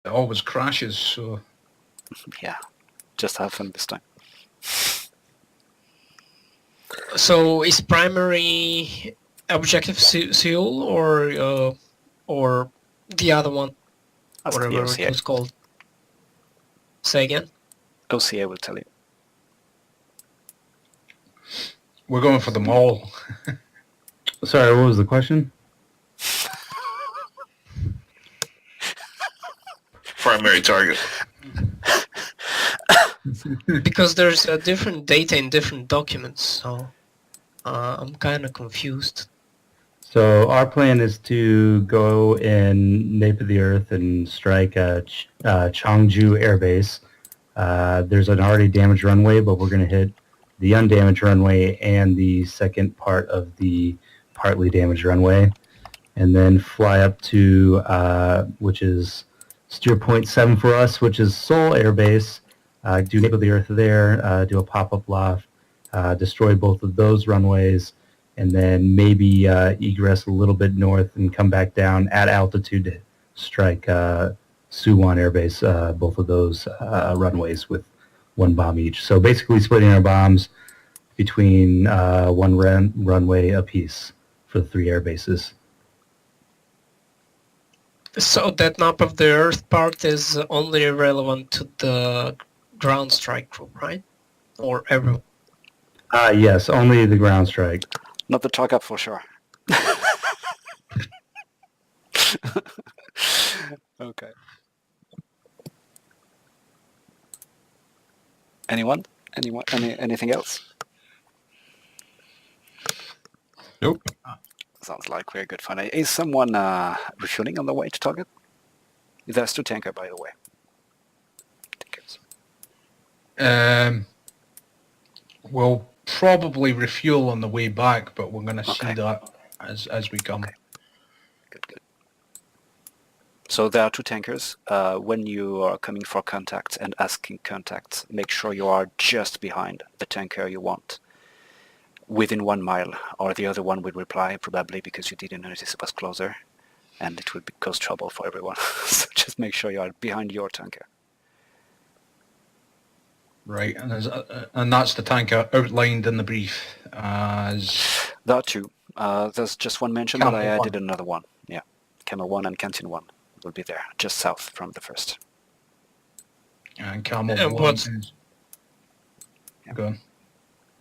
always crashes, so... Yeah, just have fun this time. So is primary objective Seoul or the other one, Ask the whatever it OCA. was called? Say again. OCA will tell you. We're going for the mall. Sorry, what was the question? Primary target. Because there's different data in different documents, so I'm kind of confused. So our plan is to go in nape of the earth and strike Chongju Air Base. There's an already damaged runway, but we're going to hit the undamaged runway and the second part of the partly damaged runway, and then fly up to, which is steer point 7 for us, which is Seoul Air Base, do nape of the earth there, do a pop-up loft, destroy both of those runways, and then maybe egress a little bit north and come back down at altitude to strike Suwon Air Base, both of those runways with one bomb each. So basically splitting our bombs between one runway apiece for the 3 air bases. So that map of the Earth part is only relevant to the ground strike group, right? Or everyone? Yes, only the ground strike. Not the talk up for sure. Okay. Anyone? Anything else? Nope. Sounds like very good fun. Is someone refueling on the way to target? There's 2 tanker, by the way. Tankers. We'll probably refuel on the way back, but we're going to Okay. see that as we come. Okay. Good. So there are 2 tankers. When you are coming for contact and asking contact, make sure you are just behind the tanker you want, within 1 mile, or the other one will reply probably because you didn't notice it was closer, and it will cause trouble for everyone. So just make sure you are behind your tanker. Right, and that's the tanker outlined in the brief as... There are 2. There's just one mention, but I Camel added 1. another one. Yeah, Camel 1 and Canteen 1 will be there, just south from the first. And Camel And 1 what's- is... Go on.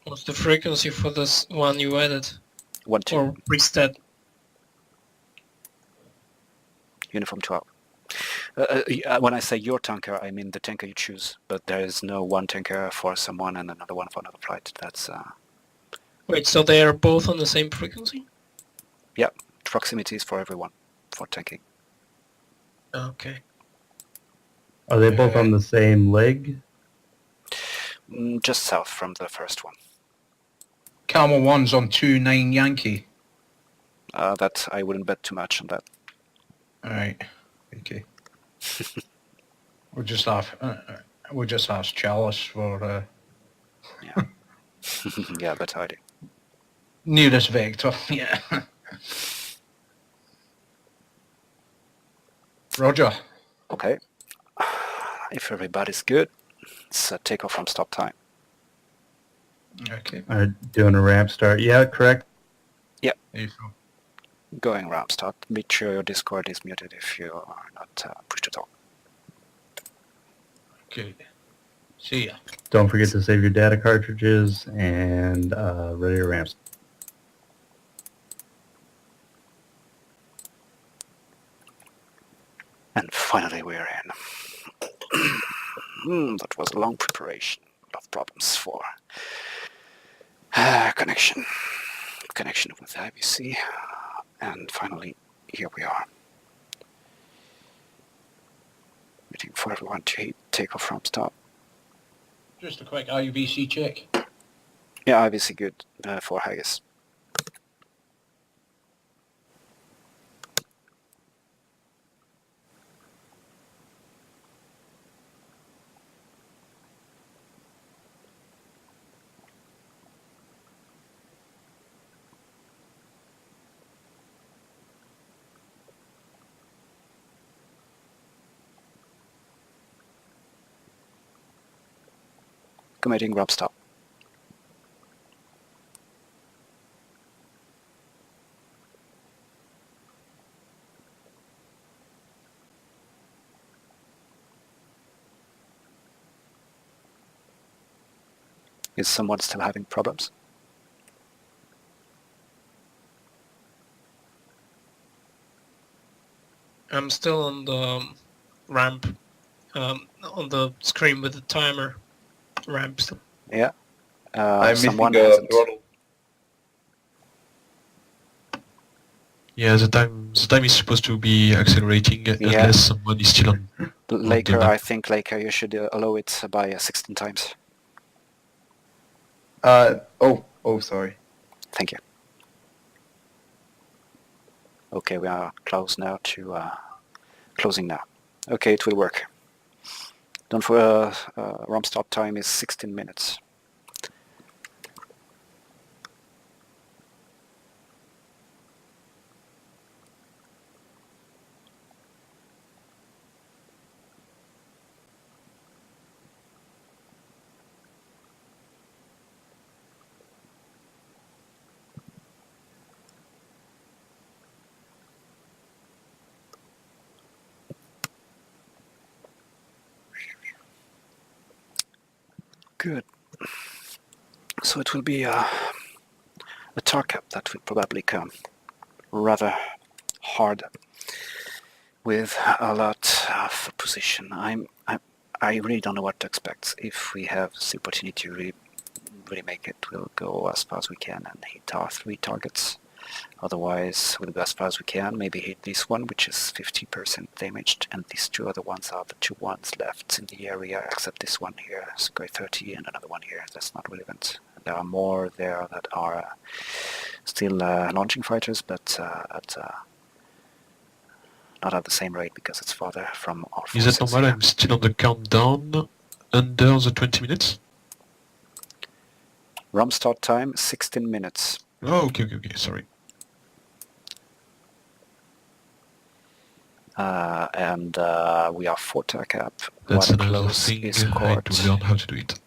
What's the frequency for this one you added? 1, 2, Or instead? Uniform 12. When I say your tanker, I mean the tanker you choose, but there is no one tanker for someone and another one for another flight. That's, Wait, so they are both on the same frequency? proximity is for everyone, for tanking. Okay. Are they both on the same leg? Just south from the first one. Camel 1's on 2-9 Yankee. That I wouldn't bet too much on that. Alright, okay. We'll just ask Chalice for Yeah, better idea. nearest vector, yeah. Roger. Okay. If everybody's good, it's a takeoff from stop time. Okay. Doing a ramp start. Yeah, correct. There you go. Going ramp start. Make sure your Discord is muted if you are not pushed to talk. Okay. See ya. Don't forget to save your data cartridges and ready to ramp. And finally we're in. That was a long preparation. A lot of problems for connection with the IBC. And finally, here we are. Waiting for everyone to take off from stop. Just a quick IVC check. Yeah, IBC good for Haggis. Committing ramp stop. Is someone still having problems? I'm still on the ramp, on the screen with the timer ramp still. Yeah. I'm Someone missing a hasn't. throttle. Yeah, the time is supposed to be accelerating unless someone is still on. Laker, map. I think Laker, you should allow it by 16 times. Oh, sorry. Thank you. Okay, we are close now to closing now. Okay, it will work. Don't for ramp stop time is 16 minutes. Good. So it will be a target that will probably come rather hard with a lot of position. I really don't know what to expect. If we have the opportunity to really make it, we'll go as far as we can and hit our 3 targets. Otherwise, we'll go as far as we can, maybe hit this one, which is 50% damaged, and these 2 other ones are the 2 ones left in the area, except this one here, Square 30, and another one here. That's not relevant. There are more there that are still launching fighters, but not at the same rate because it's farther from our forces. Is that normal? Here. I'm still on the countdown under the 20 minutes. Ramp start time 16 minutes. Oh, okay, sorry. And we are 4 TAC up. That's One another close thing is I need court. to learn how to do it.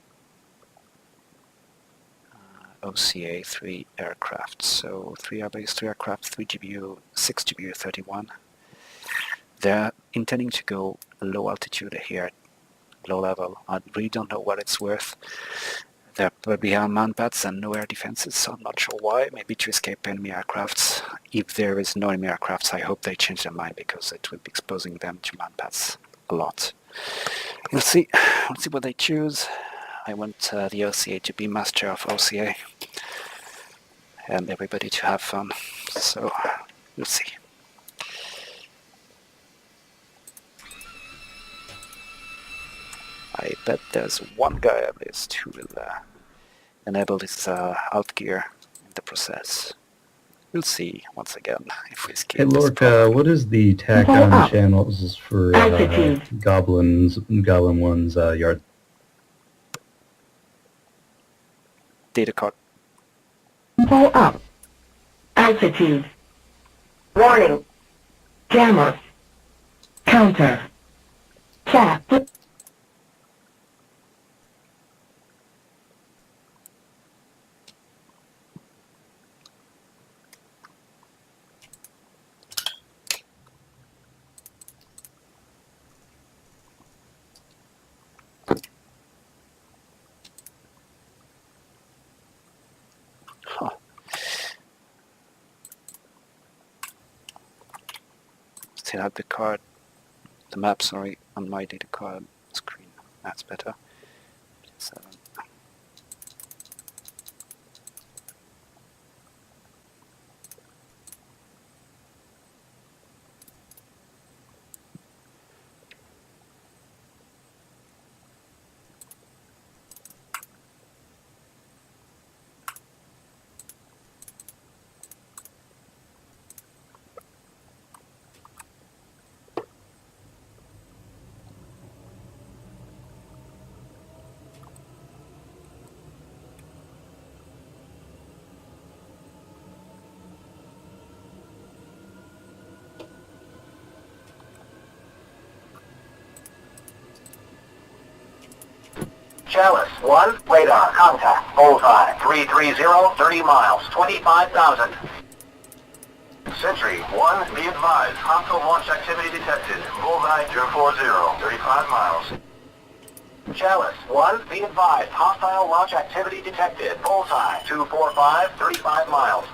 OCA 3 aircraft. So 3 airbase, 3 aircraft, 3 GBU, 6 GBU 31. They're intending to go low altitude here, low level. I really don't know what it's worth. They're probably on pads and no air defenses, so I'm not sure why. Maybe to escape enemy aircrafts. If there is no enemy aircrafts, I hope they change their mind because it will be exposing them to pads a lot. We'll see. We'll see what they choose. I want the OCA to be master of OCA and everybody to have fun. So we'll see. I bet there's one guy at least who will enable this alt gear in the process. We'll see once again if we escape Hey, this Lork, problem. what is the TAC on the channels for Goblin 1's yard? Data card. Pull up. Altitude. Warning. Jammer. Counter. Chat. Huh. Still have the map, sorry, on my data card screen. That's better. 7. Chalice 1, radar, contact, bullseye, 330, 30 miles, 25,000. Sentry 1, be advised, hostile launch activity detected, bullseye 240, 35 miles. Chalice 1, be advised, hostile launch activity detected, bullseye 245, 35 miles.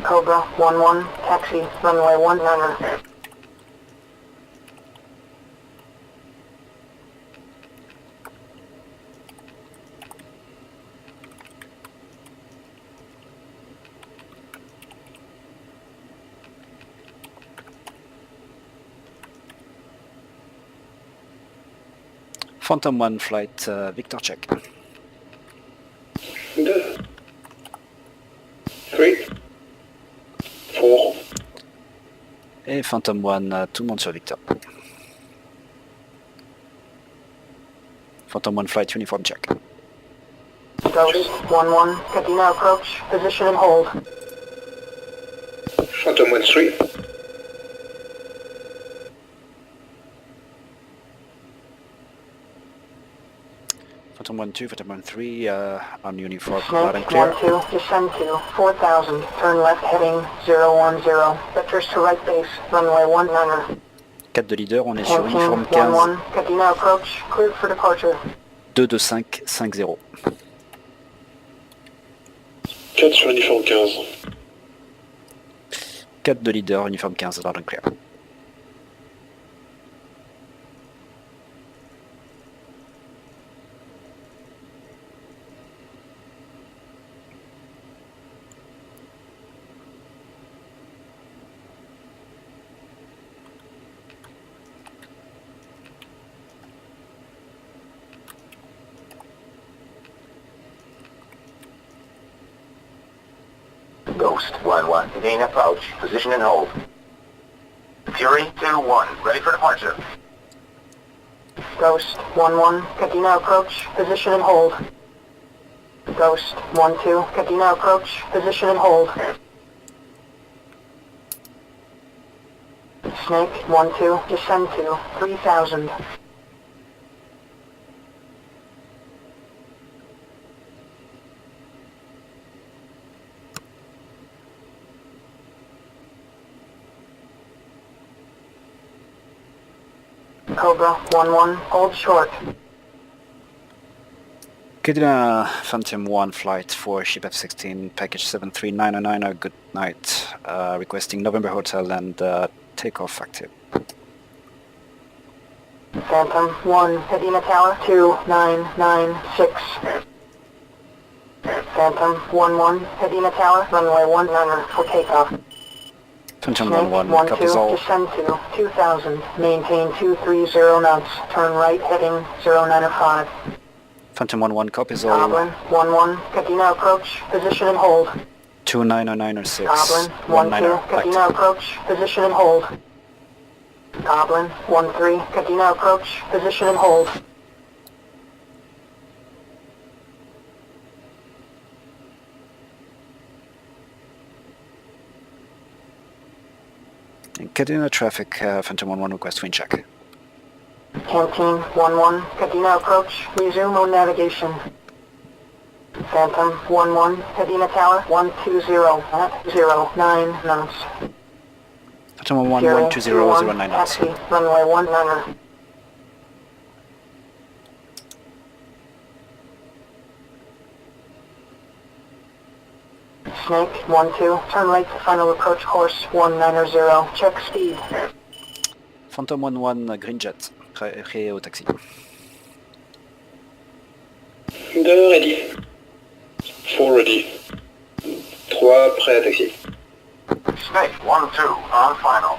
Cobra 1-1, taxi, runway 19. Phantom 1 flight, Victor check. 2, 3, 4. Et Phantom 1, tout le monde sur Victor. Phantom 1 flight, uniform check. Ghost 1-1, Cadena approach, position and hold. Phantom 1, 3. Phantom 1, 2, Phantom 1, 3, on uniform, Snake loud and clear. 1-2, descend to 4,000, turn left heading 010, vectors to right base, runway 19. 4 de leader, on est sur uniforme 15, 1-1, Cadena approach, cleared for departure. 225, 50. 4 sur uniforme 15. 4 de leader, uniforme 15, loud and clear. Ghost 1-1, gain approach, position and hold. Fury 2-1, ready for departure. Ghost 1-1, Cadena approach, position and hold. Ghost 1-2, Cadena approach, position and hold. Snake 1-2, descend to 3,000. Cobra 1-1, hold short. Cadena Phantom 1 flight for ship F-16, package 73909, good night. Requesting November Hotel and takeoff active. Phantom 1, Cadena Tower 2996. Phantom 1-1, Cadena Tower, runway 19 for takeoff. Phantom Snake 1-1, copies 1-2, all. descend to 2,000, maintain 230 knots, turn right heading 095. Phantom 1-1, copies all. Goblin 1-1, Cadena approach, position and hold. 290906, Goblin 19er, 1-2, Cadena active. approach, position and hold. Goblin 1-3, Cadena approach, position and hold. Cadena traffic, Phantom 1-1, request wind check. Canteen 1-1, Cadena approach, resume on navigation. Phantom 1-1, Cadena Tower 120 at 09 knots. Phantom 1-1, Fury 12009 knots. taxi, runway 19. Snake 1-2, turn right to final approach course 190, check speed. Phantom 1-1, Green Jet, prêt au taxi. 2 ready. 4 ready. 3 prêt à taxi. Snake 1-2, on final.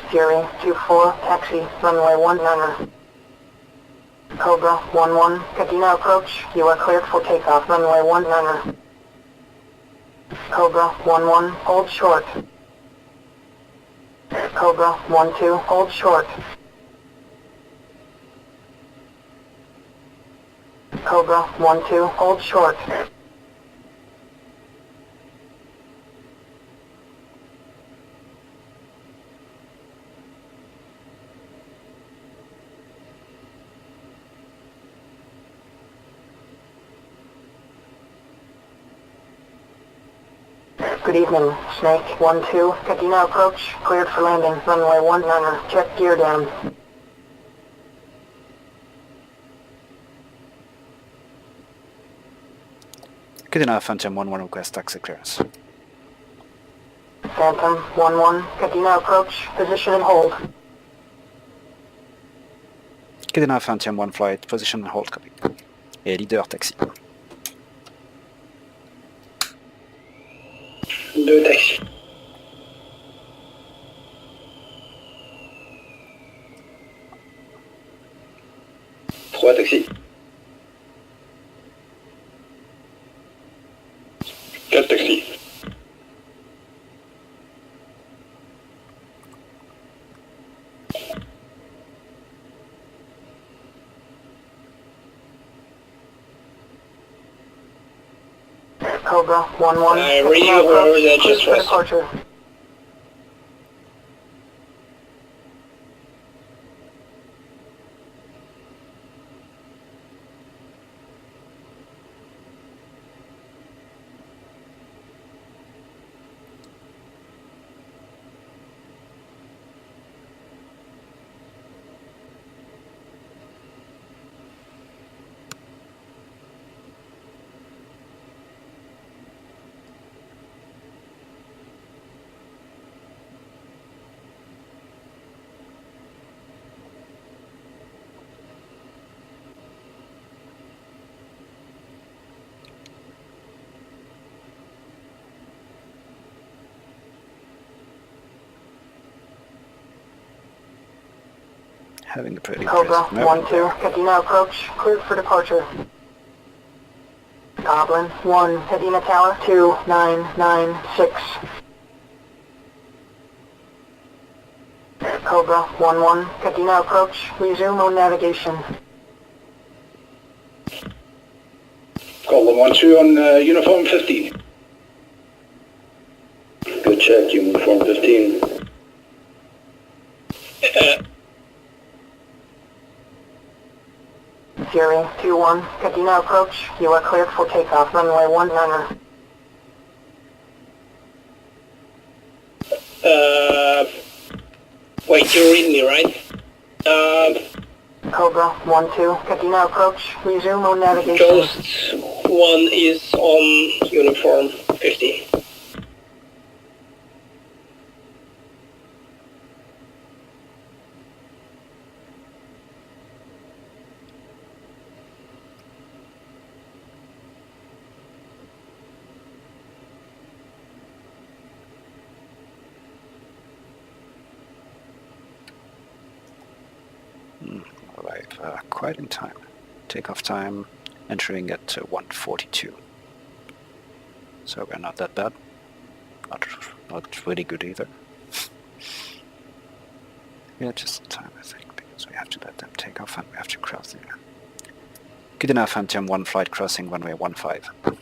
Fury 2-4, taxi, runway 19. Cobra 1-1, Cadena approach, you are cleared for takeoff, runway 19. Cobra 1-1, hold short. Cobra 1-2, hold short. Cobra 1-2, hold short. Good evening, Snake 1-2, Cadena approach, cleared for landing, runway 19, check gear down. Cadena Phantom 1-1, request taxi clearance. Phantom 1-1, Cadena approach, position and hold. Cadena Phantom 1 flight, position and hold, copy. Et leader taxi. 2 taxi. 3 taxi. 4 taxi. Cobra 1-1, read Cadena your approach, orders, cleared just for rest. departure. Having a pretty Cobra impressive moment 1-2, Cadena approach, cleared for departure. Goblin 1, Cadena Tower 2996. Cobra 1-1, Cadena approach, resume on navigation. Goblin 1-2 on uniform 15. Good check, uniform 15. Fury 2-1, Cadena approach, you are cleared for takeoff, runway 19. Wait, you read me, right? Cobra 1-2, Cadena approach, resume on navigation. Ghost 1 is on uniform 50. Arrive quite in time. Takeoff time entering at 1:42. So we're not that bad. Not really good either. Yeah, just in time, I think, because we have to let them take off and we have to cross the air. Good enough, Phantom 1 flight crossing runway 15.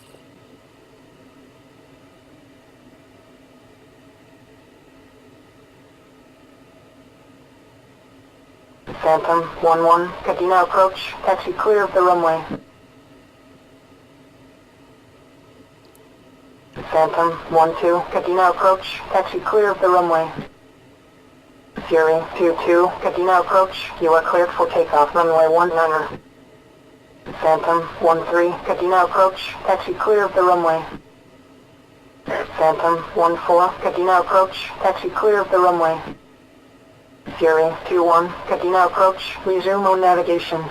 Phantom 1-1, Cadena approach, taxi clear of the runway. Phantom 1-2, Cadena approach, taxi clear of the runway. Fury 2-2, Cadena approach, you are cleared for takeoff, runway 19er. Phantom 1-3, Cadena approach, taxi clear of the runway. Phantom 1-4, Cadena approach, taxi clear of the runway. Fury 2-1, Cadena approach, resume on navigation.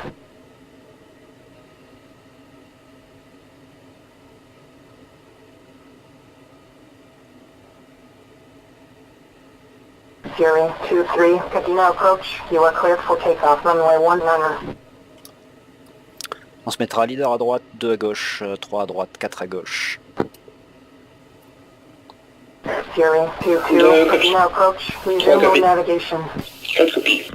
Fury 2-3, Cadena approach, you are cleared for takeoff, runway 19er. On se mettra leader à droite, 2 à gauche, 3 à droite, 4 à gauche. Fury 2-2, Cadena approach, resume on navigation. 4 copies.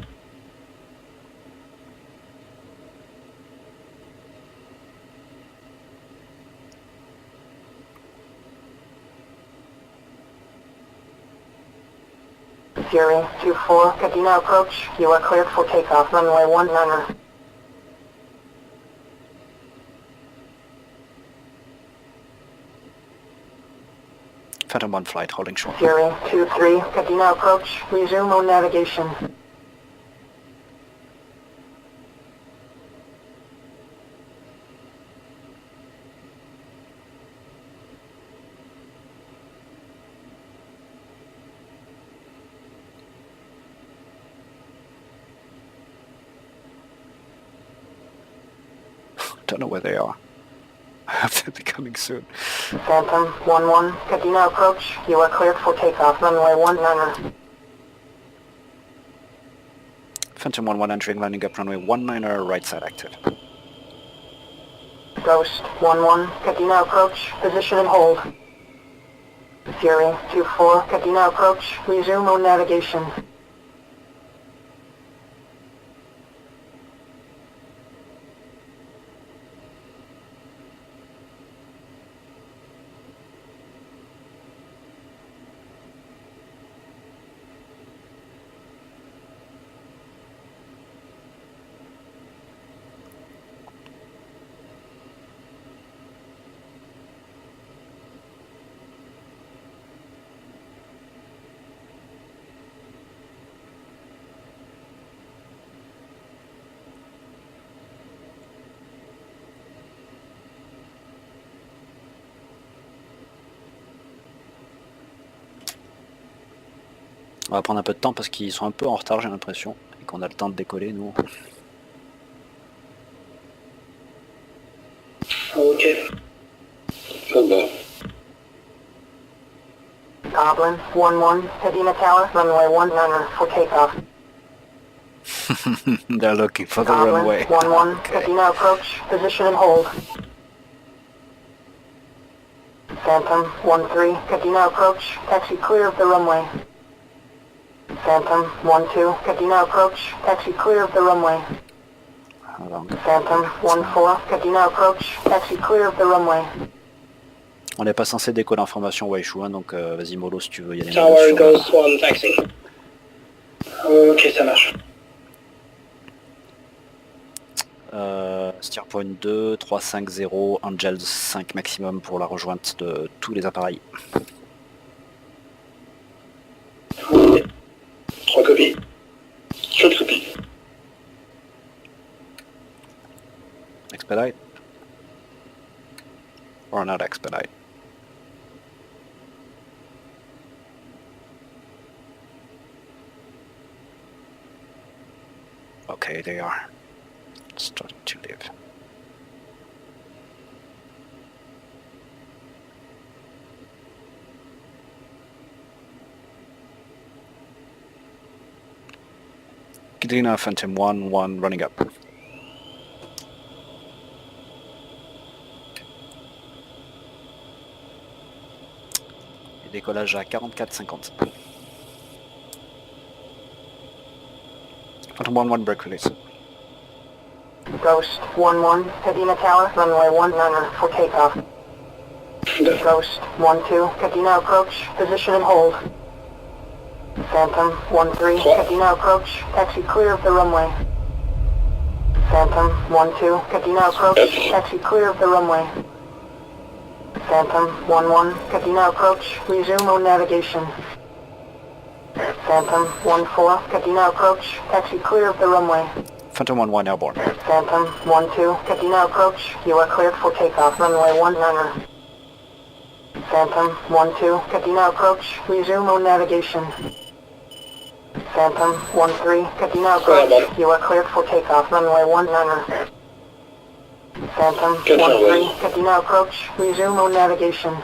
Fury 2-4, Cadena approach, you are cleared for takeoff, runway 19er. Phantom 1 flight, holding short. Fury 2-3, Cadena approach, resume on navigation. Don't know where they are. They're coming soon. Phantom 1-1, Cadena approach, you are cleared for takeoff, runway 19er. Phantom 1-1 entering, landing up runway 19er, right side active. Ghost 1-1, Cadena approach, position and hold. Fury 2-4, Cadena approach, resume on navigation. On va prendre un peu de temps parce qu'ils sont un peu en retard, j'ai l'impression, et qu'on a le temps de décoller, nous. Ok. Goodbye. Goblin 1-1, Cadena Tower, runway 19er for takeoff. They're looking for the Goblin runway. 1-1, Okay. Cadena approach, position and hold. Phantom 1-3, Cadena approach, taxi clear of the runway. Phantom 1-2, Cadena approach, taxi clear of the runway. How long? Phantom 1-4, Cadena approach, taxi clear of the runway. On n'est pas censé décoller en formation Waishu, hein, donc vas-y mollo si tu veux y aller. Tower Ghost 1 taxi. Ok, ça marche. Steer point 2, 350, Angels 5 maximum pour la rejointe de tous les appareils. 3 copies. 4 copies. Expedite? Or not expedite? Okay, they are starting to live. Cadena Phantom 1-1 running up. Et décollage à 44-50. Phantom 1-1 break release. Ghost 1-1, Cadena Tower, runway 19er for takeoff. Ghost 1-2, Cadena approach, position and hold. Phantom 1-3, Cadena approach, taxi clear of the runway. Phantom 1-2, Cadena approach, Yep. taxi clear of the runway. Phantom 1-1, Cadena approach, resume on navigation. Phantom 1-4, Cadena approach, taxi clear of the runway. Phantom 1-1 airborne. Phantom 1-2, Cadena approach, you are cleared for takeoff, runway 19er. Phantom 1-2, Cadena approach, resume on navigation. Phantom 1-3, Cadena approach, you are cleared for takeoff, runway 19er. Phantom 1-3, Cadena approach, resume on navigation.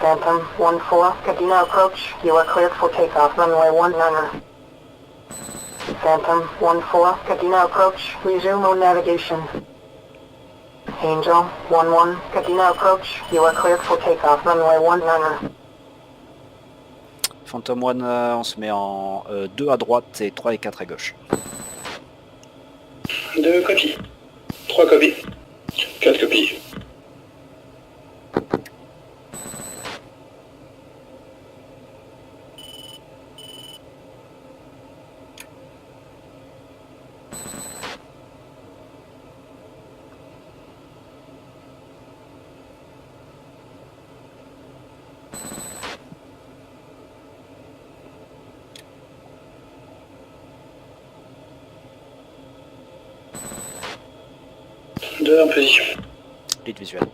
Phantom 1-4, Cadena approach, you are cleared for takeoff, runway 19er. Phantom 1-4, Cadena approach, resume on navigation. Angel 1-1, Cadena approach, you are cleared for takeoff, runway 19er. Phantom 1, on se met en 2 à droite et 3 et 4 à gauche. 2 copies. 3 copies. 4 copies. Deux en position. Lead visuel.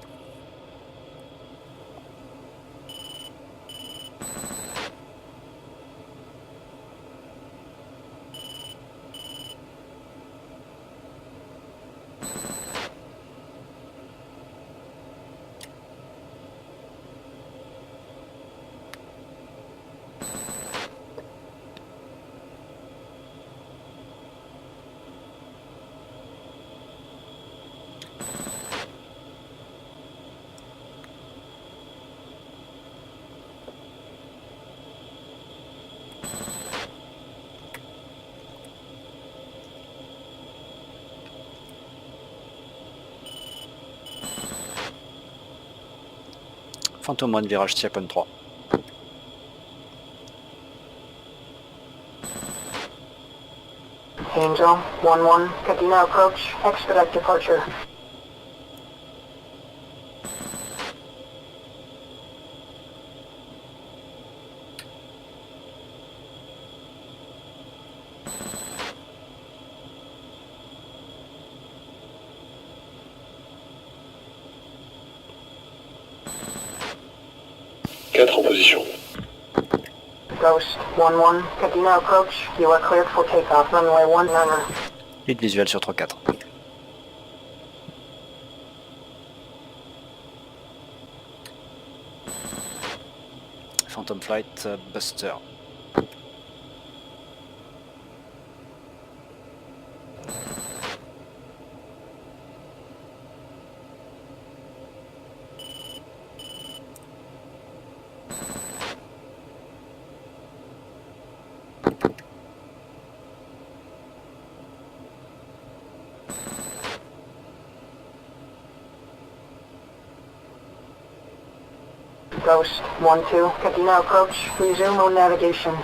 Phantom 1, virage Tiapon 3. Angel 1-1, Cadena approach, expedite departure. Quatre en position. Ghost 1-1, Cadena approach, you are cleared for takeoff, runway 19er. Lead visuel sur 3-4. Phantom Flight, Buster. Ghost 1-2, Cadena approach, resume on navigation.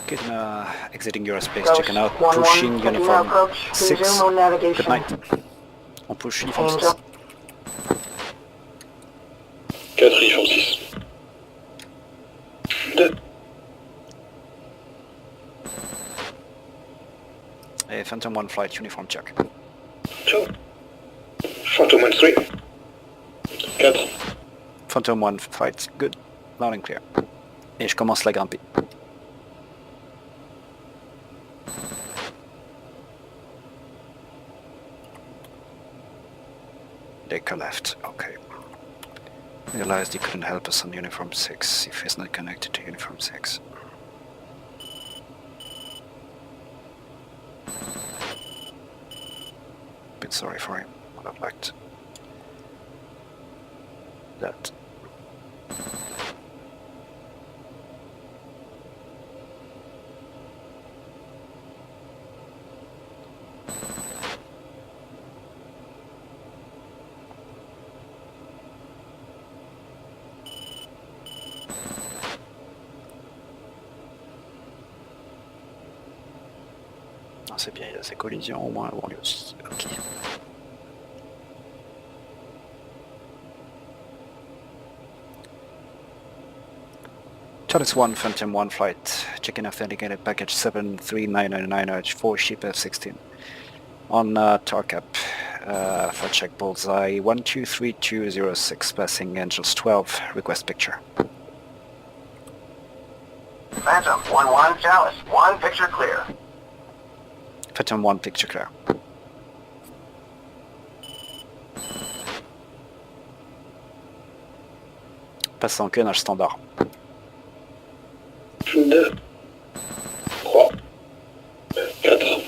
Cadena exiting your space, Ghost checking out, 1-1, pushing Cadena uniform approach, 6. resume on navigation. Good night. On push uniform 6. Angel 4 uniforme 6. 2. Et Phantom 1 Flight, uniform check. 2. Phantom 1 3. 4. Phantom 1 Flight, good. Loud and clear. Et je commence la grimper. Decker left, okay. Realized he couldn't help us on uniform 6 if he's not connected to uniform 6. Bit sorry for him, would have liked that. Ah, c'est bien, il a ses collisions au moins avant lui aussi. Ok. Charles 1, Phantom 1 flight. Checking authenticated package 73999 4 ship F-16. On TARCAP, flight check bullseye 123206, passing Angels 12, request picture. Phantom 1-1, Chalice. 1, picture clear. Phantom 1, picture clear. Passe en nage standard. 2, 3, 4.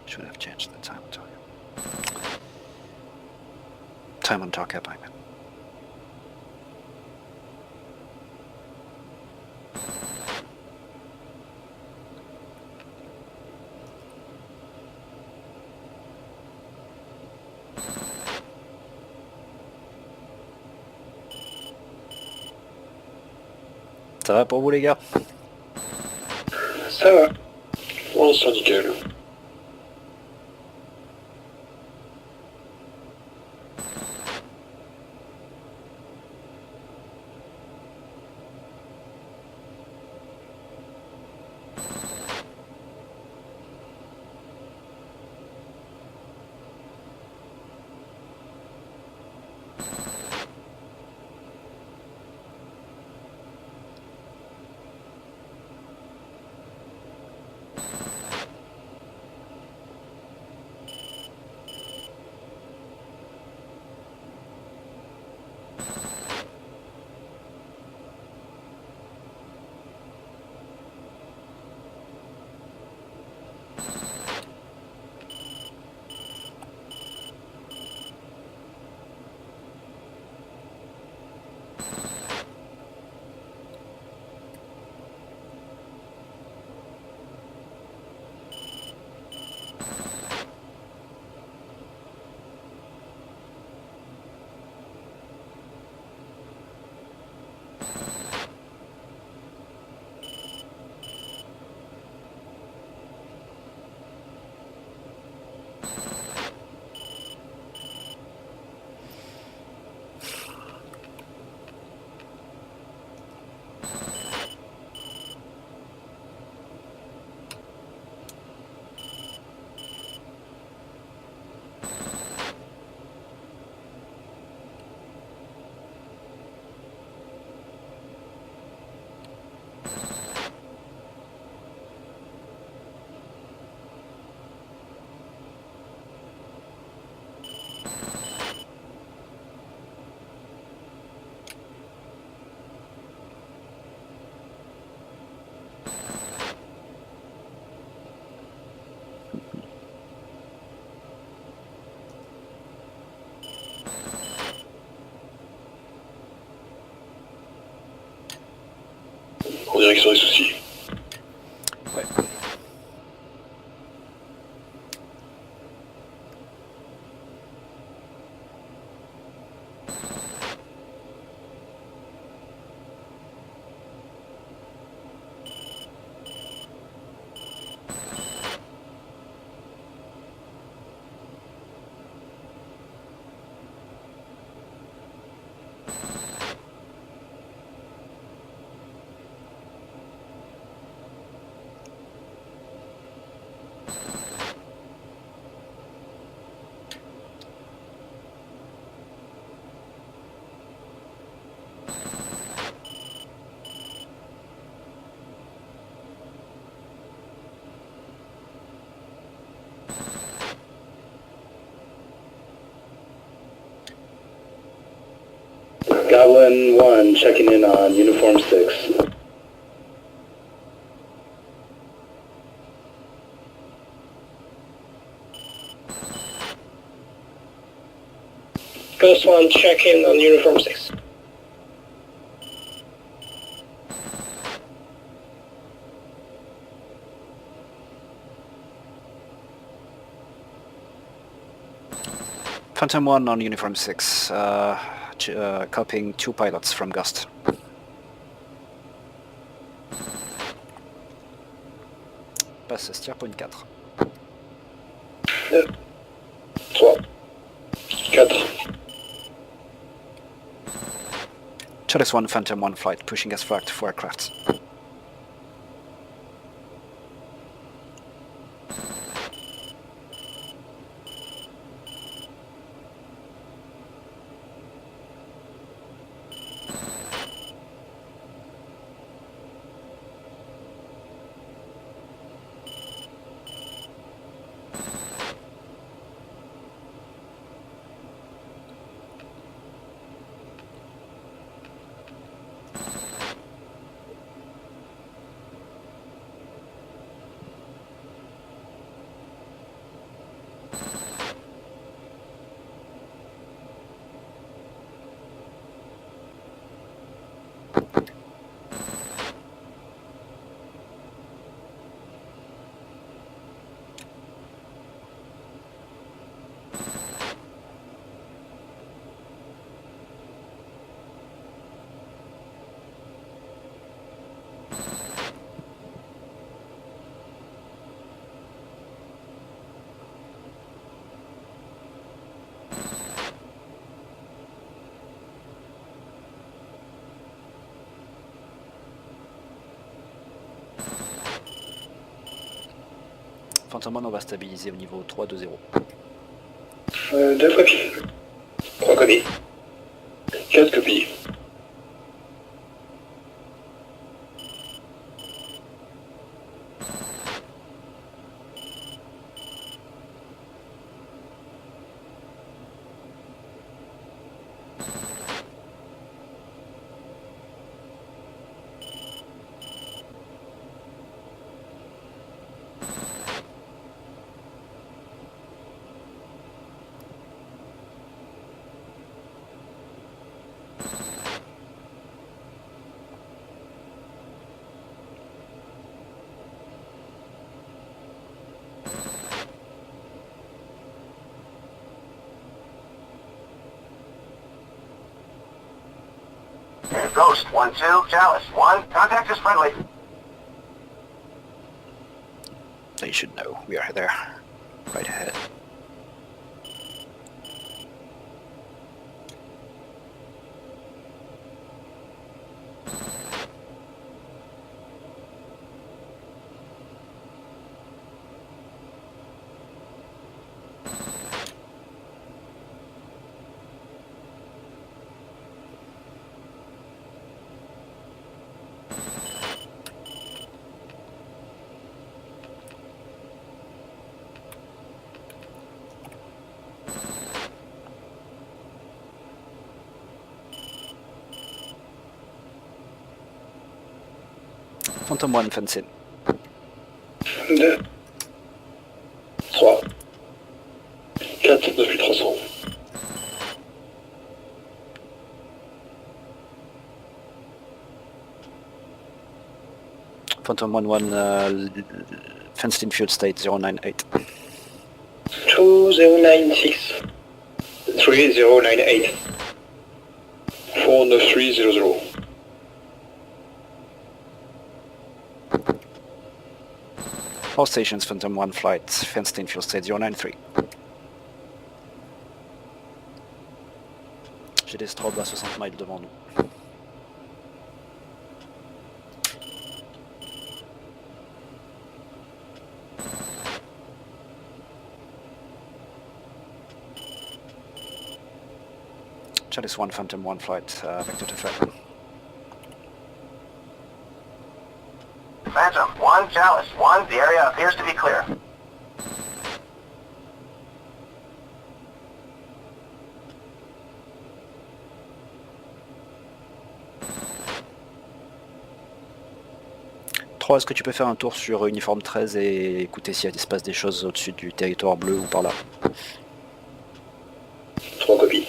Should have changed the time on TARCAP. Time on TARCAP, I mean. Ça va pour vous les gars? Ça va. Pour l'instant, nickel. On dirait qu'ils ont des soucis. Ouais. Goblin 1 checking in on Uniform 6. Ghost 1, check in on uniform 6. Phantom 1 on uniform 6, copying 2 pilots from Ghost. Passe Steer point 4. 2, 3, 4. Chalice 1, Phantom 1 flight, pushing as flagged 4 aircraft. Phantom 1, on va stabiliser au niveau 3-2-0. 2 copies. 3 copies. 4 copies. Ghost 1-2, Chalice 1, contact is friendly. You should know, we are there, right ahead. Phantom 1 fence in. 2, 3, 4, 9300. Phantom 1-1, fenced in field state 098. 2096. 3098. 49300. All stations, Phantom 1 flight, fenced in fuel state 093. J'ai des strobes à 60 miles devant nous. Chalice 1, Phantom 1 flight, vector to threat. Phantom 1, Chalice 1, the area appears to be clear. Est-ce que tu peux faire un tour sur uniforme 13 et écouter s'il se passe des choses au-dessus du territoire bleu ou par là? 3 copies.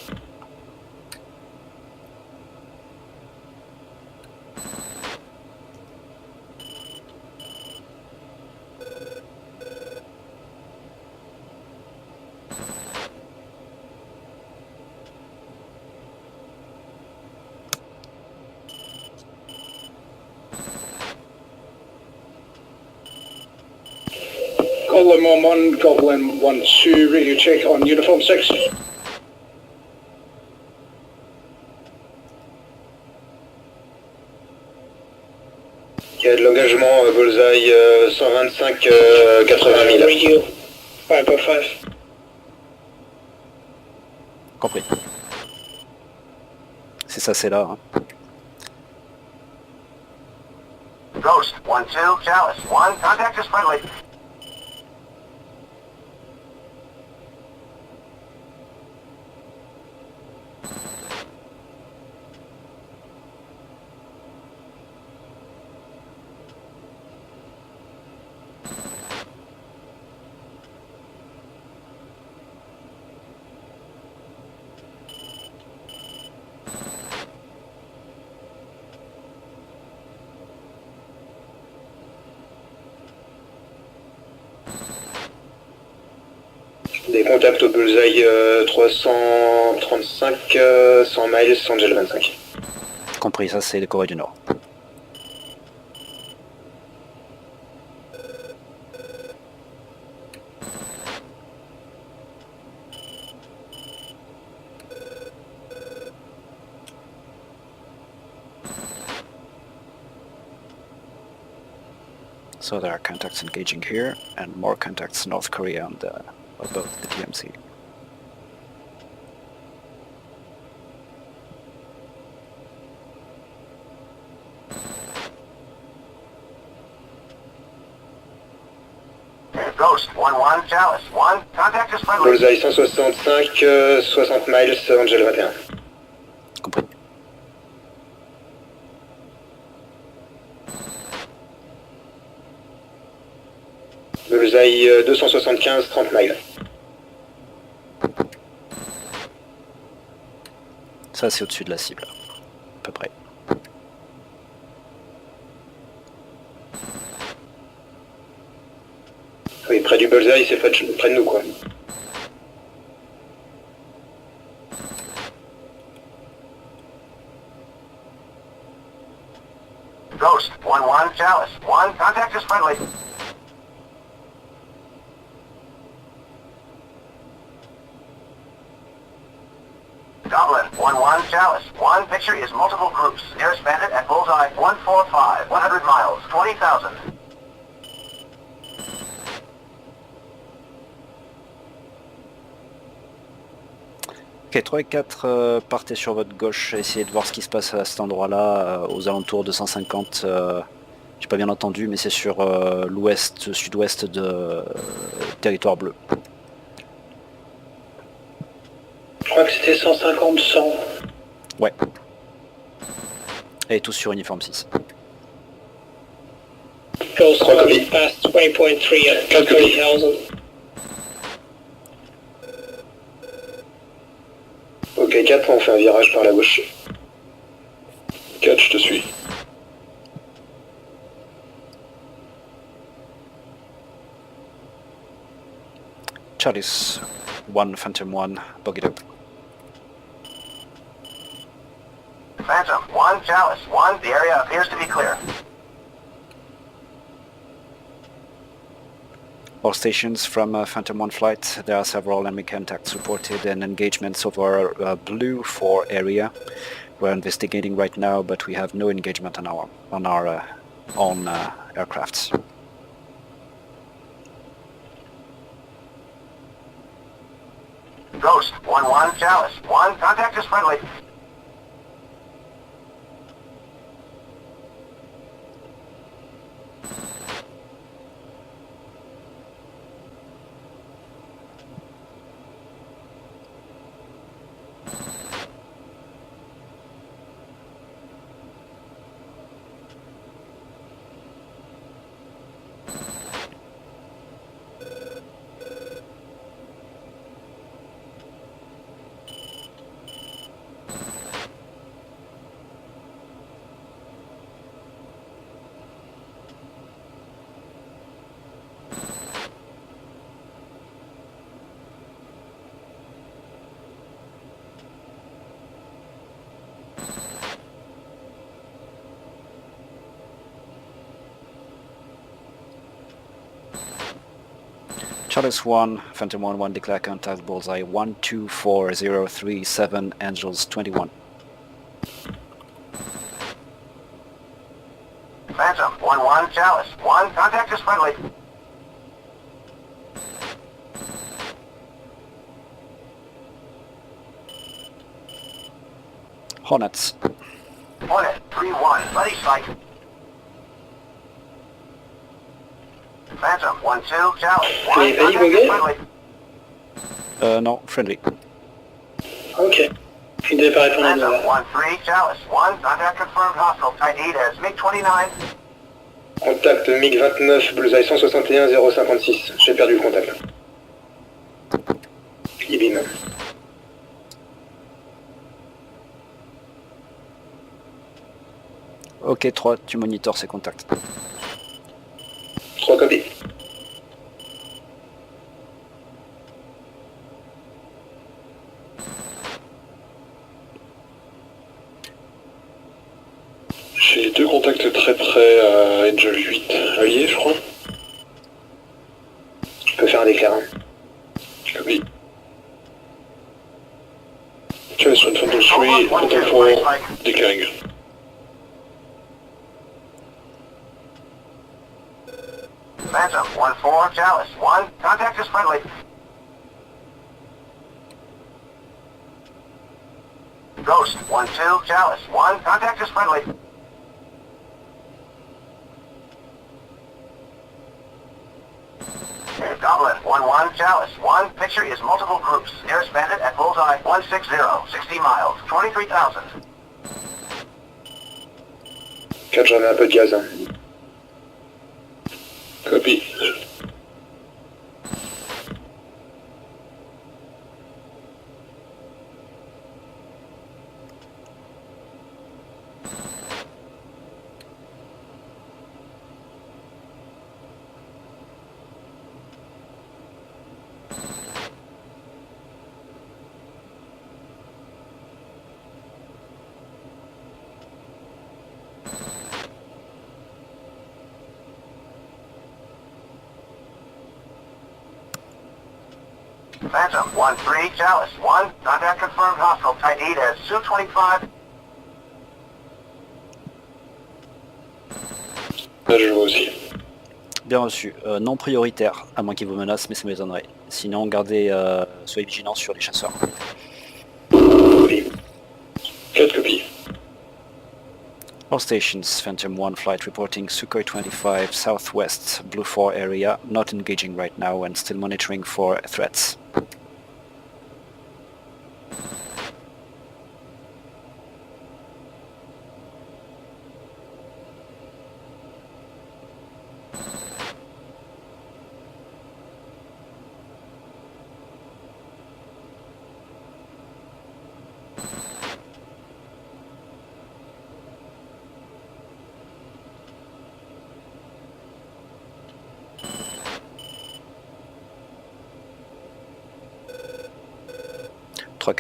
Goblin 1-1, Goblin 1-2, radio check on Uniform 6. Il y a de l'engagement, Bullseye 125, 80 000. Radio 505. Compris. C'est ça, c'est là. Hein. Ghost, 1-2, Chalice, 1, contact is friendly. Des contacts au Bullseye 335, 100 miles, Angel 25. Compris, ça c'est le Corée du Nord. So there are contacts engaging here and more contacts North Korea on the above the DMC. Ghost, 1-1, Chalice, 1, contact is friendly. Bullseye 165, 60 miles, Angel 21. Compris. Bullseye 275, 30 miles. Ça c'est au-dessus de la cible, à peu près. Oui, près du Bullseye, c'est près de nous, quoi. Ghost, 1-1, Chalice, 1, contact is friendly. Goblin, 1-1, Chalice, 1, picture is multiple groups. Nearest bandit at Bullseye, 145, 100 miles, 20,000. Ok, 3 et 4, partez sur votre gauche, essayez de voir ce qui se passe à cet endroit-là, aux alentours de 150. J'ai pas bien entendu, mais c'est sur l'ouest, sud-ouest de territoire bleu. Je crois que c'était 150-100. Ouais. Et tous sur uniforme 6. Ghost 1 past waypoint 3 at 30,000. Ok, 4, on fait un virage par la gauche. 4, je te suis. Chalice 1, Phantom 1, bug it up. Phantom, 1, Chalice, 1, the area appears to be clear. All stations from Phantom 1 flight, there are several enemy contacts reported and engagements over blue 4 area. We're investigating right now, but we have no engagement on our own aircrafts. Ghost, 1-1, Chalice, 1, contact is friendly. Charles 1, Phantom 1, declare contact, bullseye 124037, Angels 21. Phantom 1-1, Chalice 1, contact is friendly. Hornets. Hornet 3-1, buddy strike. Phantom 1-2, Chalice 1, Any contact is bogey? friendly. No, friendly. Ok. Il devait pas répondre à Phantom nous. 1-3, Chalice 1, contact confirmed hostile, type 8 as MiG-29. Contact MiG-29, bullseye 161 056. J'ai perdu le contact. Ibim. Ok, 3, tu monitores ces contacts. 3 copies. J'ai 2 contacts très près à Angel 8, allié je crois. Je peux faire un éclair. Hein. Copy. Chalice 1 Phantom 3, Phantom 4, declaring. Phantom 1-4, Chalice 1, contact is friendly. Ghost 1-2, Chalice 1, contact is friendly. Goblin 1-1, Chalice 1, picture is multiple groups. Nearest bandit at bullseye 160, 60 miles, 23,000. 4, je remets un peu de gaz. Hein. Copy. Phantom 1-3, Chalice 1, contact confirmed hostile, type 8 as Su-25. Là je le vois aussi. Bien reçu. Non prioritaire, à moins qu'il vous menace, mais ça m'étonnerait. Sinon, soyez vigilants sur les chasseurs. Copy. 4 copies. All stations, Phantom 1 flight reporting Sukhoi 25 southwest Blue 4 area, not engaging right now and still monitoring for threats.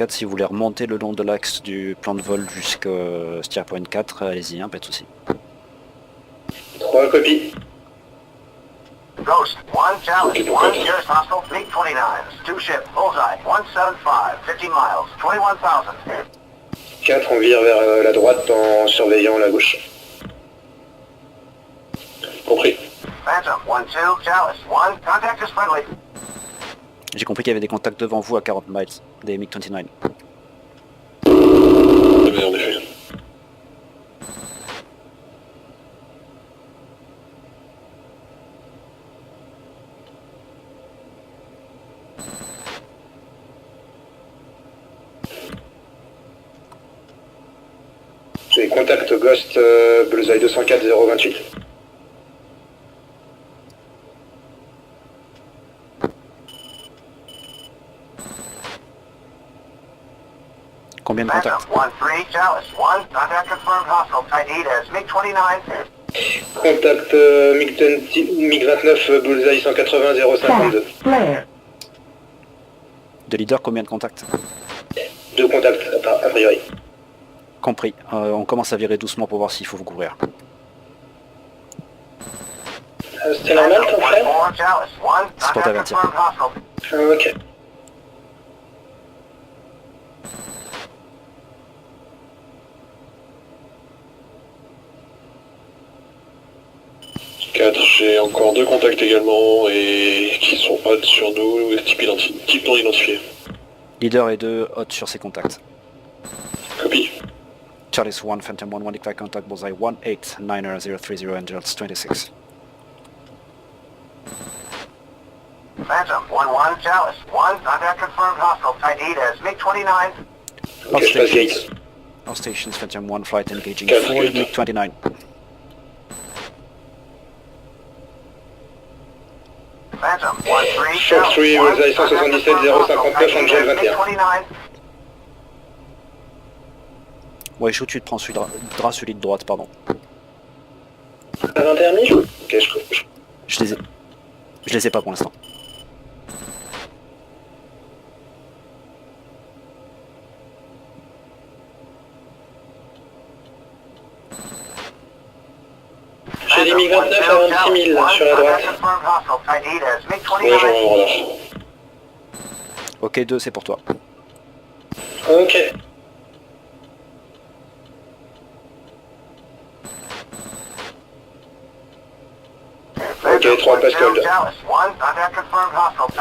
Si vous voulez remonter le long de l'axe du plan de vol jusqu'au Steer Point 4, allez-y, hein, pas de soucis. 3 copies. Ghost 1, Chalice 1, nearest hostile, MiG-29s, 2 ship, bullseye 175, 50 miles, 21,000. 4, on vire vers la droite en surveillant la gauche. Compris. Phantom 1-2, Chalice 1, contact is friendly. J'ai compris qu'il y avait des contacts devant vous à 40 miles, des MiG-29. Très bien en effet. J'ai contact Ghost bullseye 204 028. Combien de Phantom contacts? 1-3, Chalice 1, contact confirmed hostile, type 8 as MiG-29. Contact MiG-29 bullseye 180 052. De leader, combien de contacts? 2 contacts a priori. Compris. On commence à virer doucement pour voir s'il faut vous couvrir. C'était normal ton frère? 1-4 Chalice 1, C'est pour contact t'avertir. confirmed hostile. Ah, ok. J'ai encore 2 contacts également et qui sont hot sur nous, type non identifié. Leader et 2 hot sur ses contacts. Copy. Charlie 1, Phantom 1, declare contact bullseye 1890030 Angels 26. Phantom 1-1 Chalice 1, contact confirmed hostile. Type 8 as MiG-29. Ok, je passe gate. Our stations, Phantom 1 flight engaging 4 4 gate. MiG-29. Phantom 1-3 Shock 3, Chalice 1, Bullseye contact 177 confirmed hostile. 059 Type 8 Angel as 21. MiG-29. Ouais, chaud, tu te prends celui de droite, pardon. À 21 000? Ok, je coupe. Je les ai pas pour l'instant. J'ai des MiG 29 à 26 000 sur la droite. Ouais, j'en ai un radar. Ok, 2, c'est pour toi. Ok. Ok, 3 Pascal.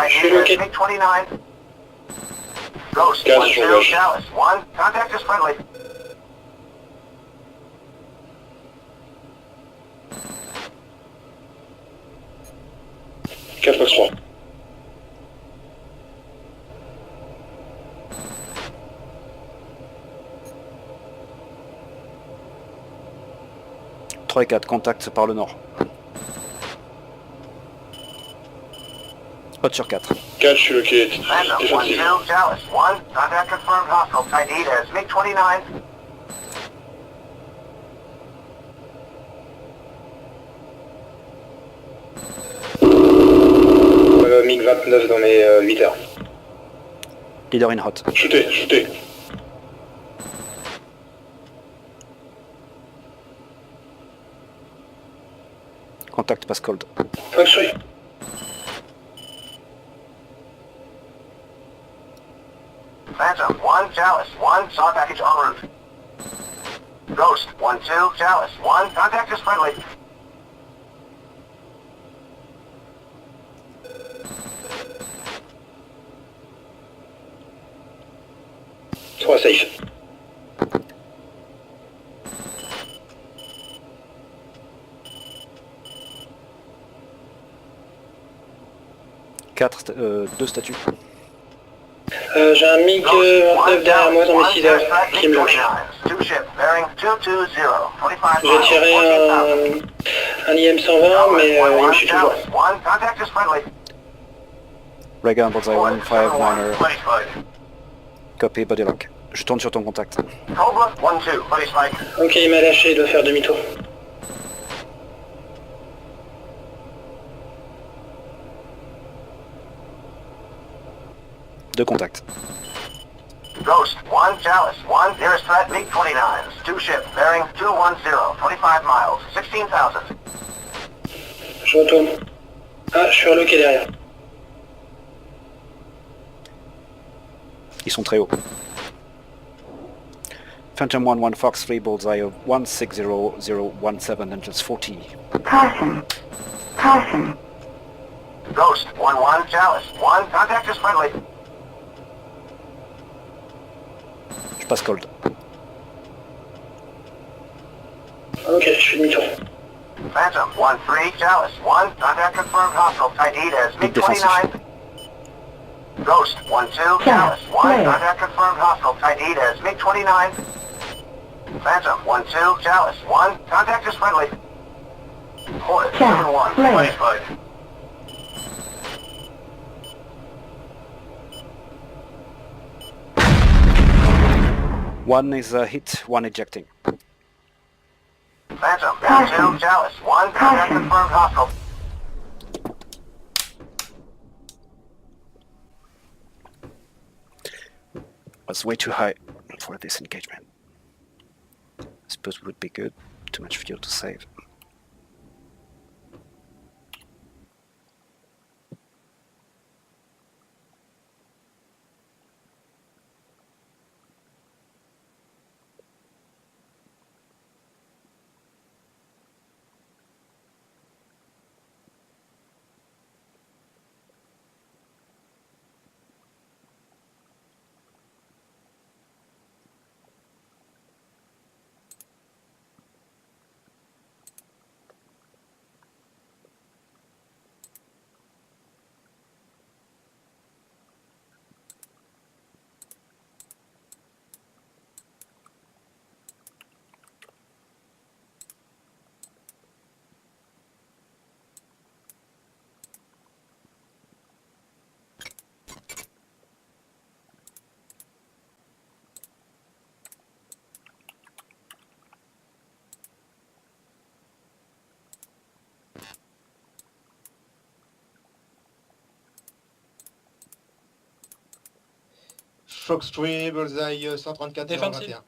Je suis loqué. Ghost 4, 1-2 j'engage. Chalice 1, contact is friendly. Quatre Fox 3. « 3 et 4, contact par le nord. Hot sur 4. 4, je suis loqué. Phantom Défensif. 1-2 Chalice 1, contact confirmed hostile. Type 8 as MiG-29. MiG 29 dans mes 8 heures. Leader in hot. Shootez, shootez. Contact pass cold. Fox 3. Phantom 1 Chalice 1, saw package en route. Ghost 1-2 Chalice 1, contact is friendly. Trois safe. Quatre, 2 statues. J'ai un MiG 29 derrière moi dans mes 6 heures qui me lâche. J'ai tiré un IM 120 mais il me suit toujours. Reagan, bullseye 159er. Copy, body lock. Je tourne sur ton contact. Cobra 1-2, buddy spike. Ok, il m'a lâché, il doit faire demi-tour. Deux contacts. Ghost 1 Chalice 1, nearest threat MiG-29s. 2 ship, bearing 210, 25 miles, 16,000. Je retourne. Ah, je suis reloqué derrière. Ils sont très hauts. Phantom 1-1 Fox 3 bullseye of 160017 Angels 40. Caution. Caution. Ghost 1-1 Chalice 1, contact is friendly. Je passe cold. Ok, je fais demi-tour. Phantom 1-3 Chalice 1, contact confirmed hostile. Type 8 as MiG-29. Ghost 1-2 Chalice 1, contact confirmed hostile. Type 8 as MiG-29. Phantom 1-2 Chalice 1, contact is friendly. Hornet 7-1, buddy spike. One is hit, one ejecting. Phantom 1-2 Chalice 1, contact confirmed hostile. Was way too high for this engagement. I suppose it would be good. Too much fuel to save. Fox 3, Bullseye 134 Défensive. 021.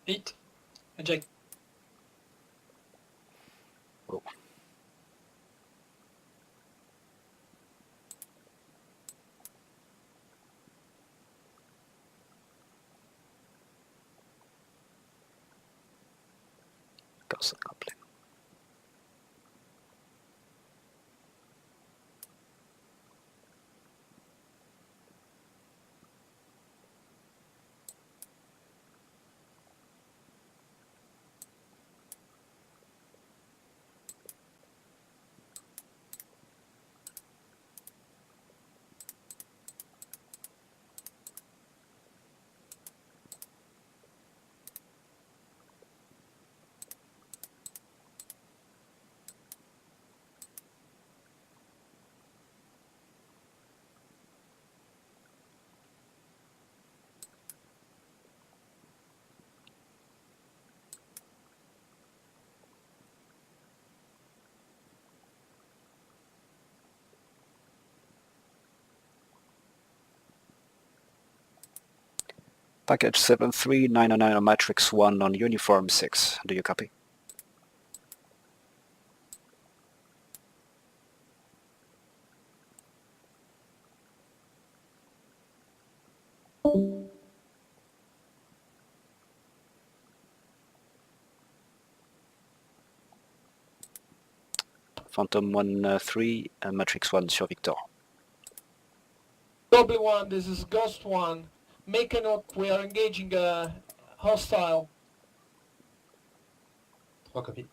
Hit. Eject. Oh. Ghost Goblin. Package 73909 on Matrix 1 on Uniform 6. Do you copy? Phantom 1-3, Matrix 1 sur Victor. Goblin 1, this is Ghost 1. Make a note, we are engaging a hostile. 3 copies.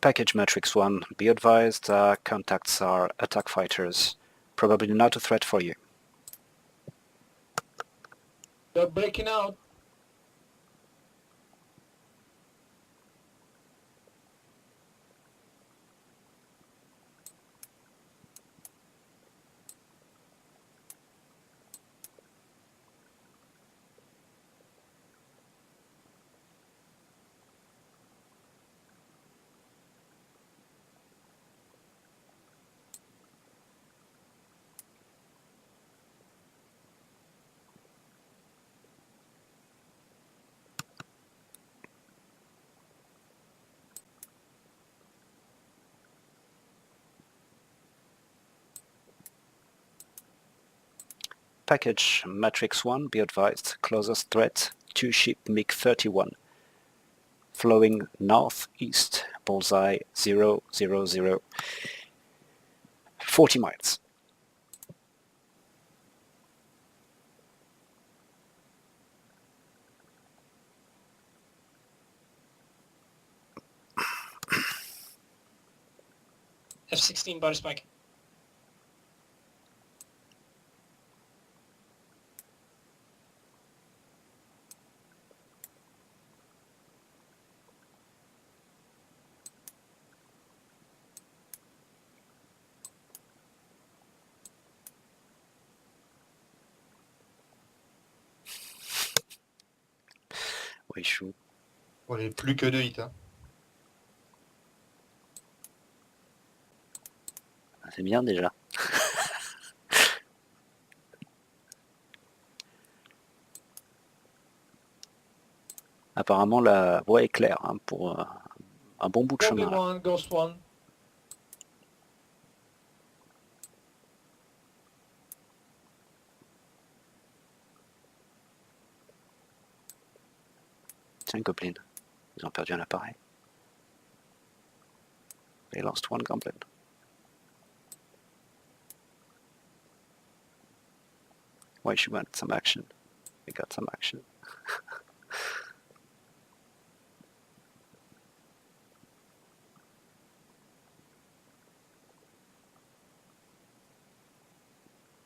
Package Matrix 1, be advised, contacts are attack fighters. Probably not a threat for you. They're breaking out. Package Matrix 1, be advised, closest threat, 2-ship MiG-31. Flowing northeast, bullseye 000, 40 miles. F-16 body spike. Oui, chou. On est plus que 2 hits. Hein. C'est bien déjà. Apparemment, la voie est claire hein, pour un bon bout de Goblin chemin. Là. 1, Ghost 1. Tiens, Goblin. Ils ont perdu un appareil. They lost one Goblin. Why she want some action? We got some action.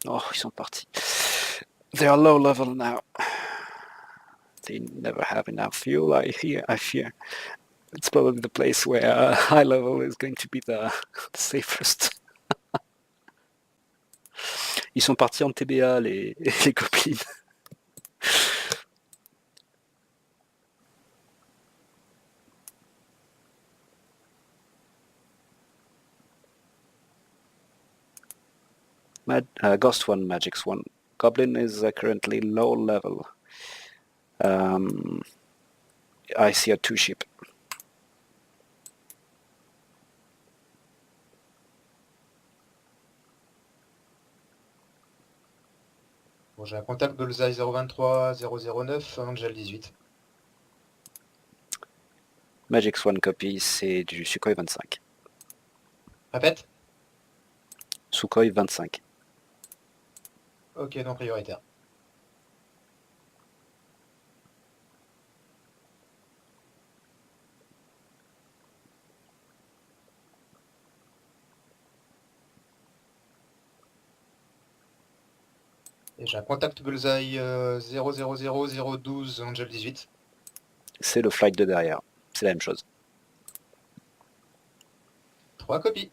Oh, ils sont partis. They are low level now. They never have enough fuel, I fear. It's probably the place where high level is going to be the safest. Ils sont partis en TBA, les copines. Ghost 1, Magix 1. Goblin is currently low level. I see a 2 ship. Bon, j'ai un contact Bullseye 023 009, Angel 18. Magix 1 copy, c'est du Sukhoi 25. Répète. Sukhoi 25. Ok, non prioritaire. Et j'ai un contact Bullseye 000 Angel 18. C'est le flight de derrière. C'est la même chose. 3 copies.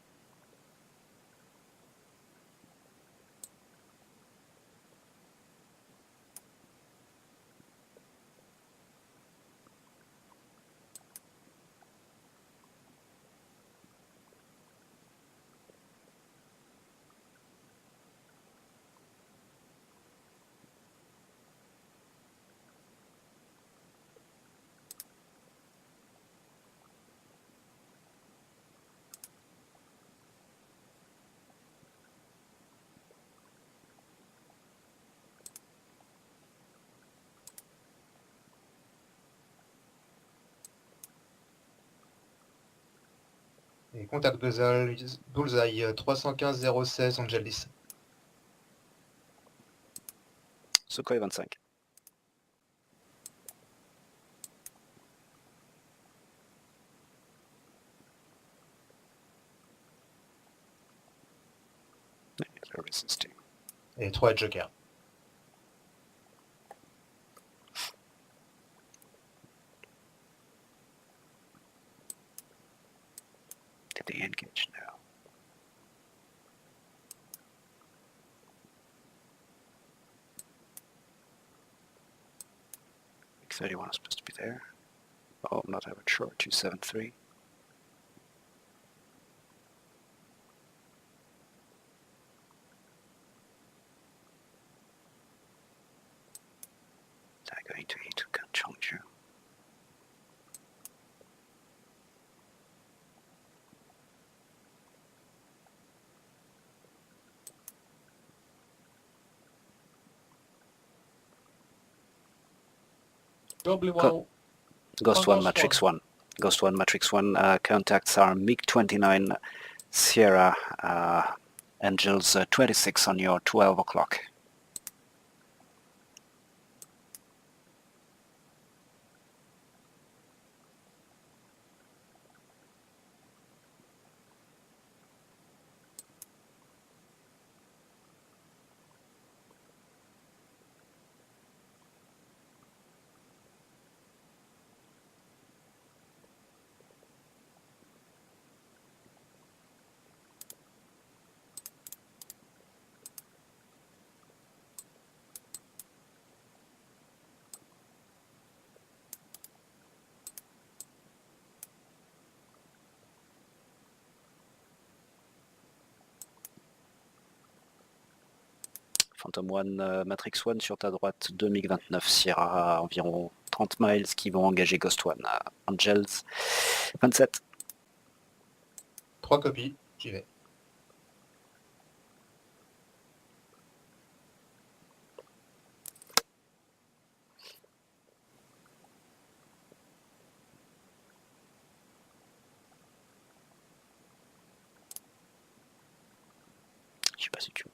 Et contact Bullseye 315 016 Angel 10. Sukhoi 25. Resisting. Et 3 Joker. Did they engage now? X31 is supposed to be there. Oh, I'm not even sure. 273. They're going to hit Chongju. Goblin 1. Ghost 1, Matrix 1. Ghost 1, Matrix 1. Contacts are MiG-29 Sierra Angels 26 on your 12 o'clock. Phantom 1, Matrix 1 sur ta droite, 2 MiG-29 Sierra à environ 30 miles qui vont engager Ghost 1 à Angels 27. 3 copies, j'y vais. Je sais pas si tu...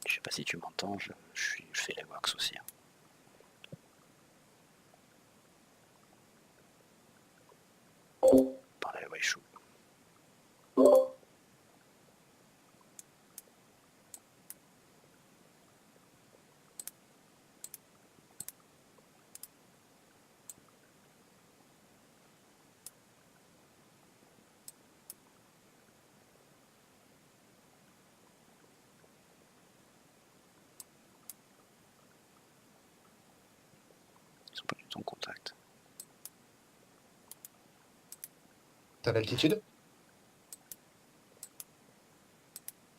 Je sais pas si tu m'entends, je fais les wax aussi. Hein. Par la Waishu. Ils sont pas du tout en contact. T'as l'altitude?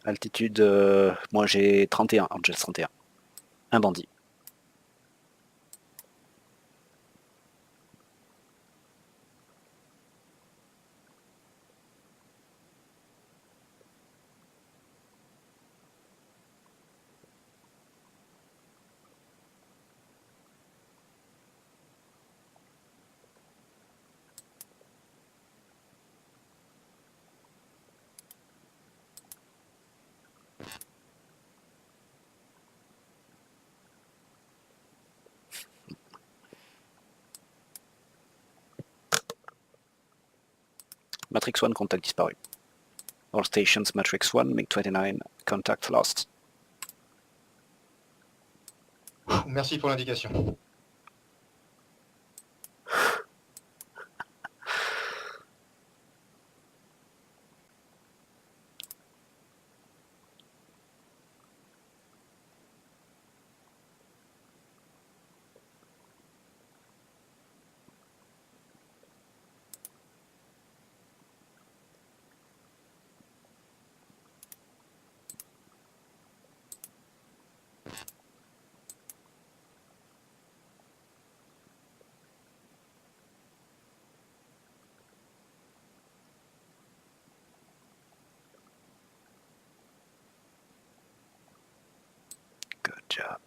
Altitude, moi j'ai 31, Angels 31. Un bandit. Matrix 1, contact disparu. All stations, Matrix 1, MiG-29, contact lost. Merci pour l'indication.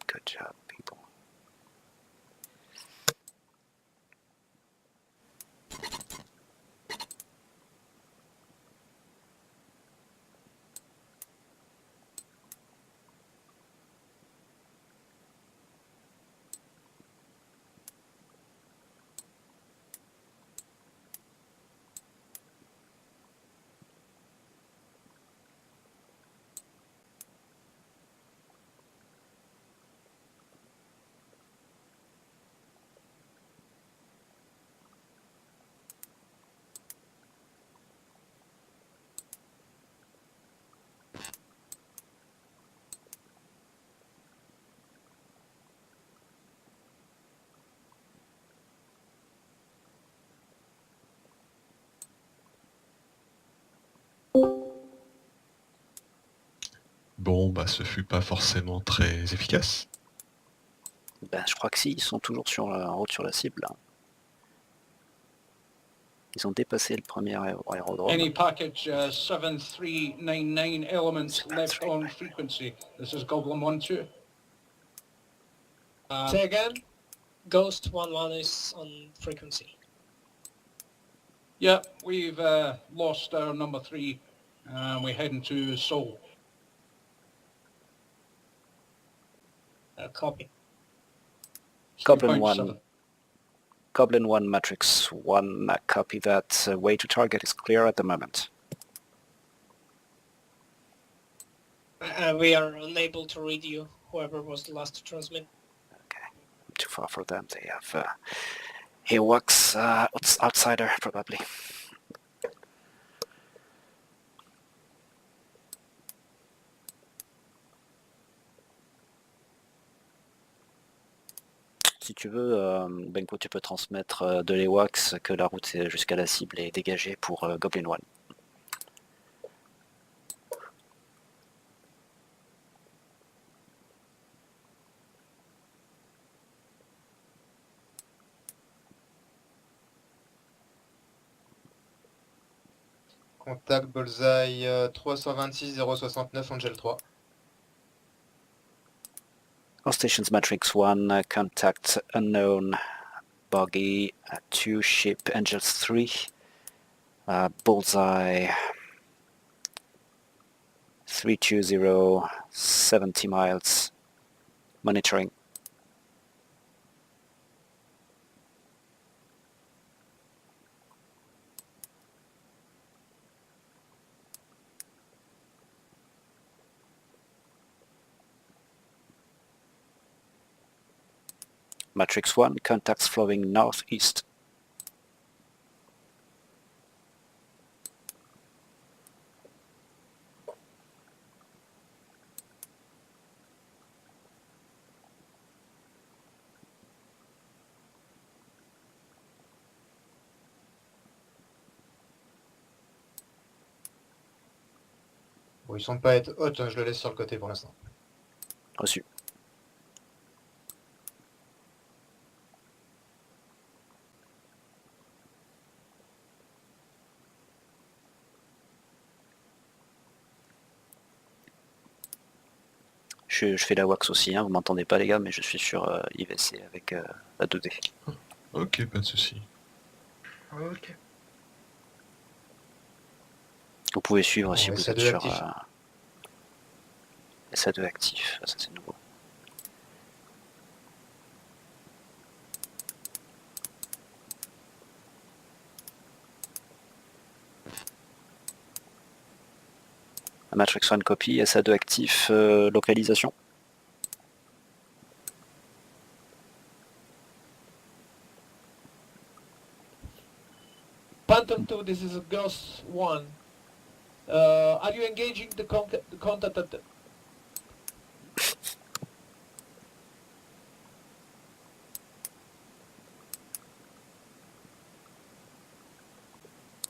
Good job, people. Bon, bah ce fut pas forcément très efficace. Ben, je crois que si, ils sont toujours en route sur la cible. Là. Ils ont dépassé le premier aérodrome. Any package 7399 elements left on frequency. This is Goblin 1-2. Say again? Ghost 1-1 is on frequency. Yep, we've lost our number 3 and we're heading to Seoul. Copy. Goblin 3.7. 1. Goblin 1, Matrix 1, copy that. Way to target is clear at the moment. We are unable to read you, whoever was the last to transmit. Okay, too far for them. They have Ewoks, outsider probably. Si tu veux, Benko, tu peux transmettre de l'Ewoks que la route jusqu'à la cible est dégagée pour Goblin 1. Contact Bullseye 326 069 Angel 3. All stations, Matrix 1, contact unknown, boggy, 2 ship, Angels 3, Bullseye 320, 70 miles, monitoring. Matrix 1, contacts flowing northeast. Bon, ils semblent pas être hautes, hein, je le laisse sur le côté pour l'instant. Reçu. Je fais la wax aussi, hein, vous m'entendez pas les gars, mais je suis sur IVC avec la 2D. Ok, pas de souci. Ok. Vous pouvez suivre si Bon, vous SA2 êtes sur actif. SA2 actif, ça c'est nouveau. Matrix 1 copy, SA2 actif, localisation. Phantom 2, this is a Ghost 1. Are you engaging the contact at the...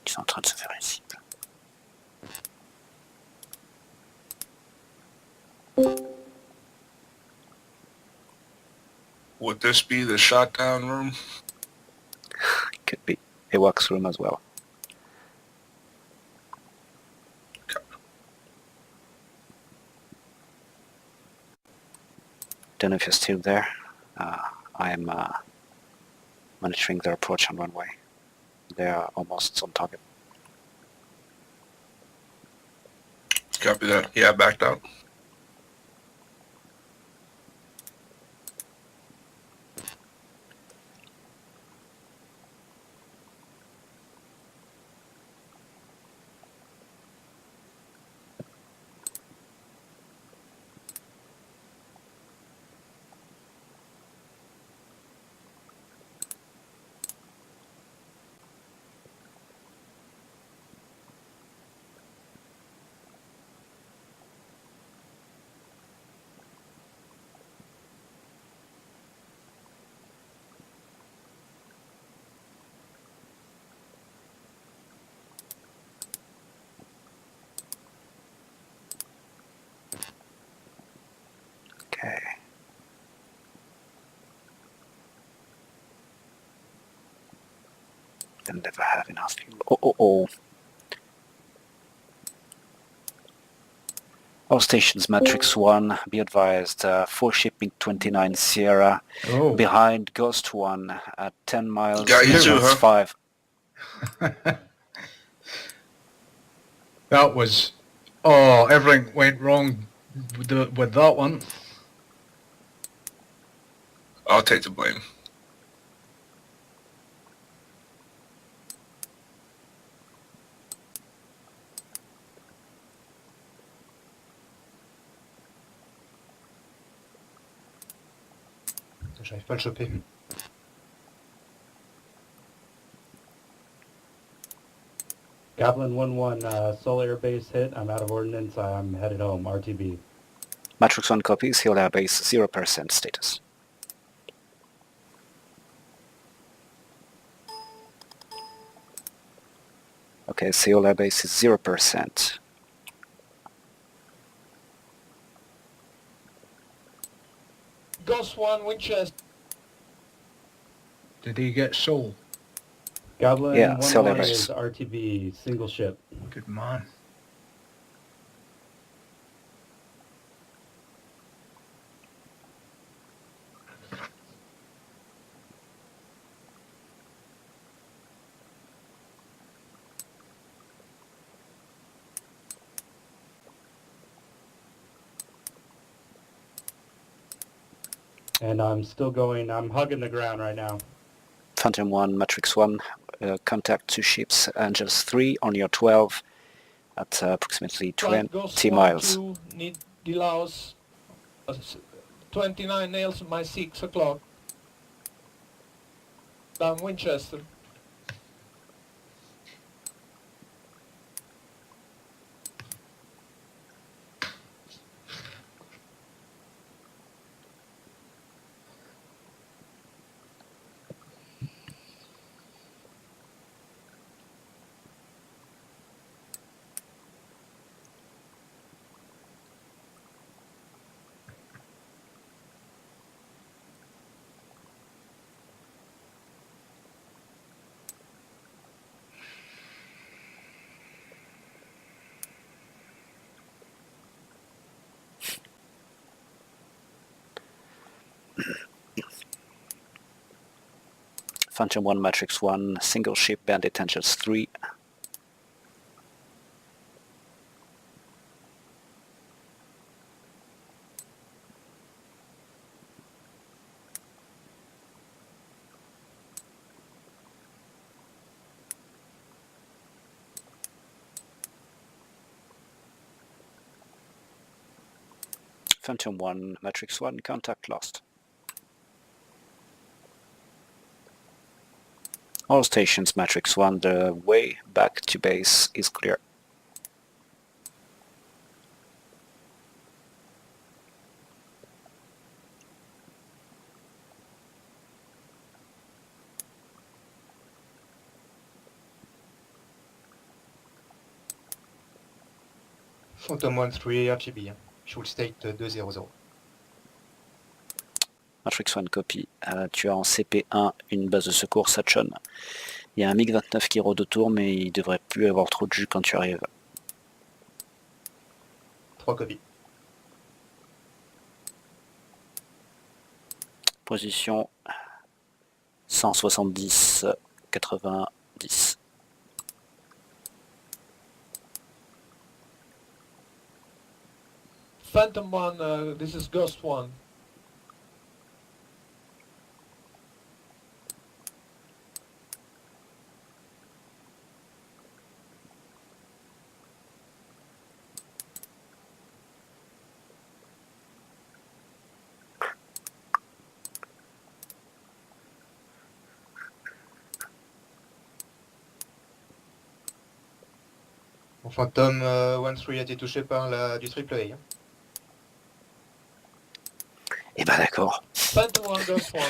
Ils sont en train de se faire une cible. Would this be the shutdown room? Could be a wax room as well. Don't know if you're still there. I am monitoring their approach on runway. They are almost on target. Copy that. Yeah, backed out. Okay. They'll never have enough fuel. Oh. All stations, Matrix 1, be advised, 4 shipping 29 Sierra, behind Ghost 1 at 10 miles, Got you too, huh? 5. That was... Oh, everything went wrong with that one. I'll take the blame. J'arrive pas à le choper. Goblin 1-1, Seoul Air Base hit. I'm out of ordnance. I'm headed home. RTB. Matrix 1 copies, Seoul Air Base 0% status. Okay, Seoul Air Base is 0%. Ghost 1, Winchester. Did he get Soul? Goblin Yeah, Seoul Air 1-1 Base. is RTB, single ship. Good man. And I'm still going, I'm hugging the ground right now. Phantom 1, Matrix 1, contact 2 ships, Angels 3 on your 12 at approximately Right, 20 Ghost 1, miles. 2, need Dilaus. 29 nails my 6 o'clock. Down Winchester. Phantom 1, Matrix 1, single ship, Bandit Angels 3. Phantom 1, Matrix 1, contact lost. All stations, Matrix 1, the way back to base is clear. Phantom 1-3 RGB. Fuel state 200. Matrix 1 copy. Tu as en CP1 une base de secours Sachon. Il y a un MiG-29 qui rôde autour, mais il devrait plus avoir trop de jus quand tu arrives. 3 copy. Position 170, 90. Phantom 1, this is Ghost 1. Bon, Phantom 1-3 a été touché par du triple A. Hein. Eh ben d'accord. Phantom 1, Ghost 1.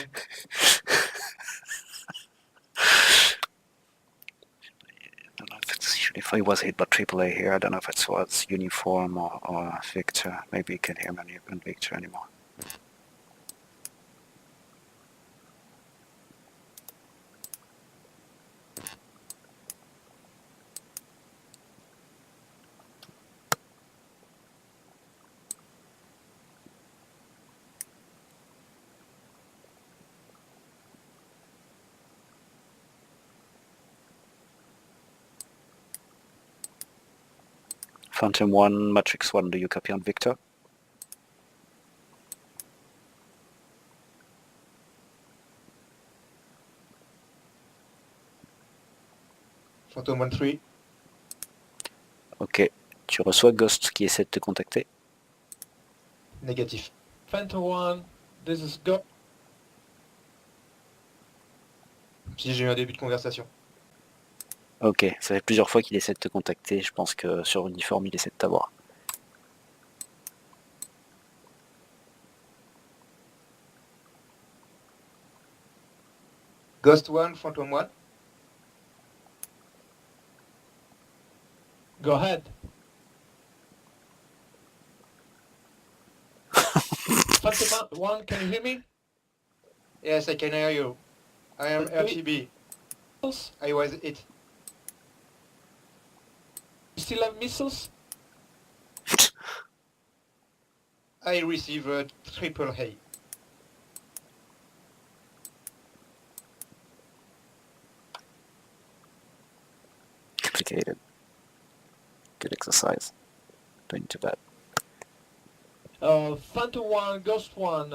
If he was hit by AAA here, I don't know if it was Uniform or Victor. Maybe you can hear me on Victor anymore. Phantom 1, Matrix 1, do you copy on Victor? Phantom 1-3. Ok. Tu reçois Ghost qui essaie de te contacter? Négatif. Phantom 1, this is Ghost. Si j'ai eu un début de conversation. Ok, ça fait plusieurs fois qu'il essaie de te contacter. Je pense que sur Uniform, il essaie de t'avoir. Ghost 1, Phantom 1. Go ahead. Phantom 1, can you hear me? Yes, I can hear you. I am RGB. I was hit. You still have missiles? I receive a triple A. Complicated. Good exercise. Doing too bad. Phantom 1, Ghost 1,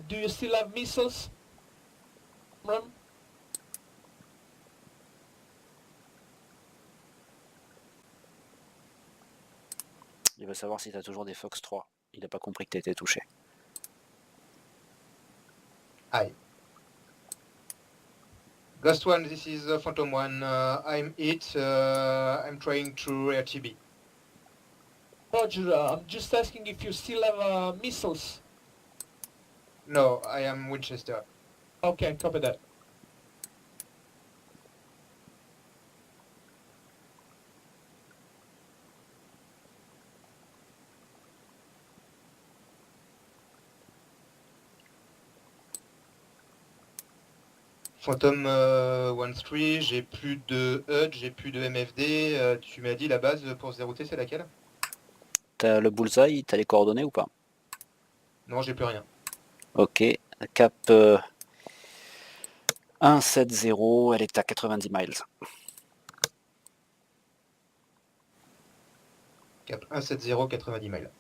do you still have missiles? Ram? Il veut savoir si tu as toujours des Fox 3. Il n'a pas compris que tu étais touché. Aye. Ghost 1, this is Phantom 1. I'm hit. I'm trying to RTB. Roger, I'm just asking if you still have missiles. No, I am Winchester. Okay, copy that. Phantom 1-3, j'ai plus de HUD, j'ai plus de MFD. Tu m'as dit la base pour se dérouter, c'est laquelle? T'as le bullseye, t'as les coordonnées ou pas? Non, j'ai plus rien. Ok, cap 170, elle est à 90 miles. Cap 170, 90 miles.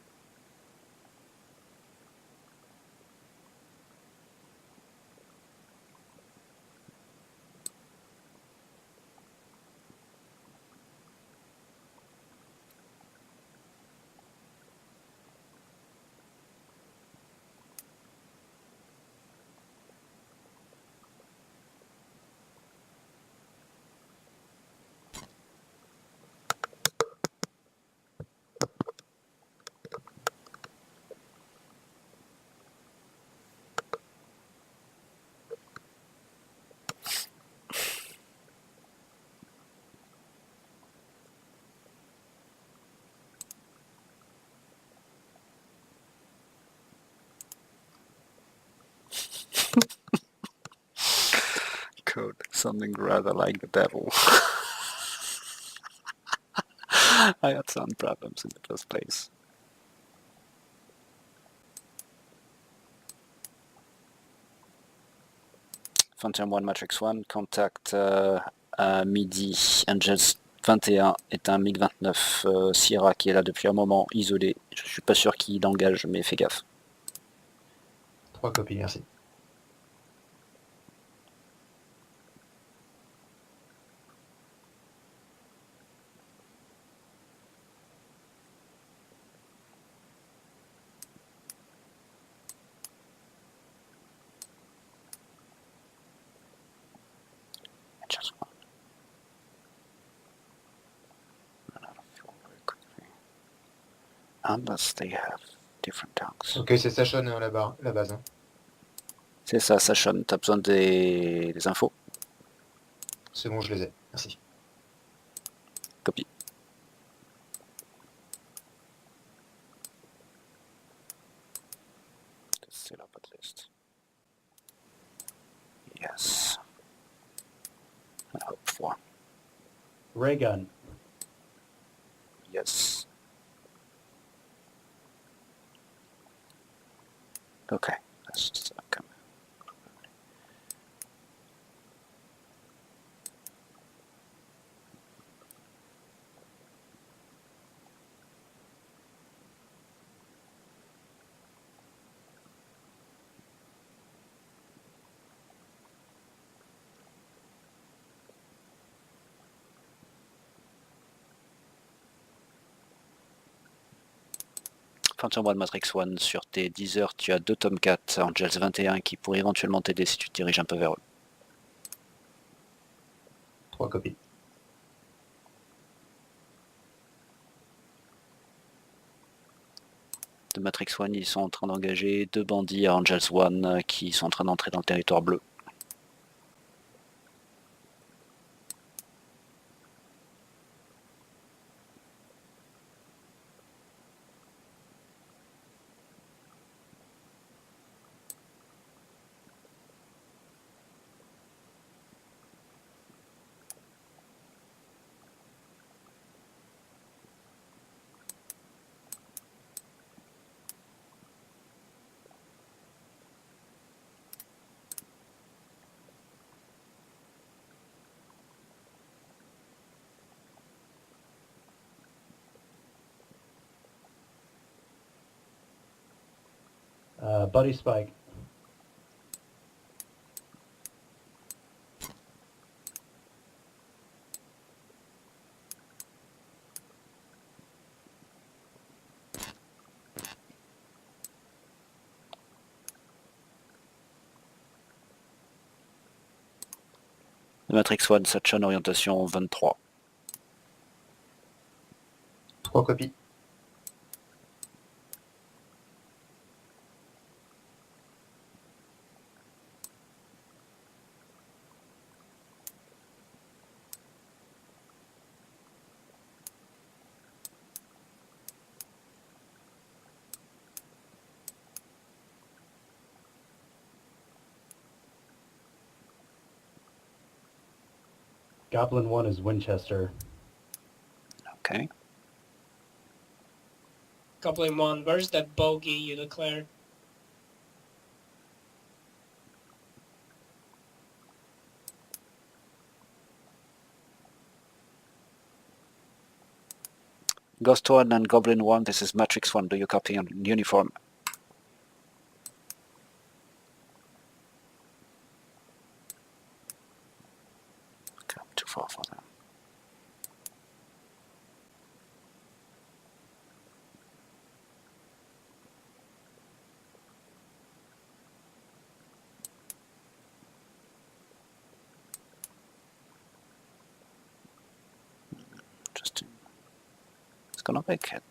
Code sounding rather like the devil. I had sound problems in the first place. Phantom 1 Matrix 1, contact midi, Angels 21 est un MiG-29 Sierra qui est là depuis un moment, isolé. Je suis pas sûr qu'il engage, mais fais gaffe. 3 copies, merci. Angels 1. Run out of fuel very quickly. Unless they have different tanks. Ok, c'est Sachon là-bas, la base. Hein. C'est ça, Sachon, t'as besoin des infos? C'est bon, je les ai. Merci. Copie. C'est la pas list. Yes. I hope for. Ray gun. Yes. Okay, let's just come. Phantom 1 Matrix 1, sur tes 10 heures, tu as 2 Tomcat Angels 21 qui pourraient éventuellement t'aider si tu te diriges un peu vers eux. 3 copies. De Matrix 1, ils sont en train d'engager 2 bandits à Angels 1 qui sont en train d'entrer dans le territoire bleu. Buddy Spike. De Matrix 1, Sachon, orientation 23. 3 copies. Goblin 1 is Winchester. Okay. Goblin 1, where's that bogey you declared? Ghost 1 and Goblin 1, this is Matrix 1. Do you copy on uniform? Okay, I'm too far for them. Interesting. It's gonna make it.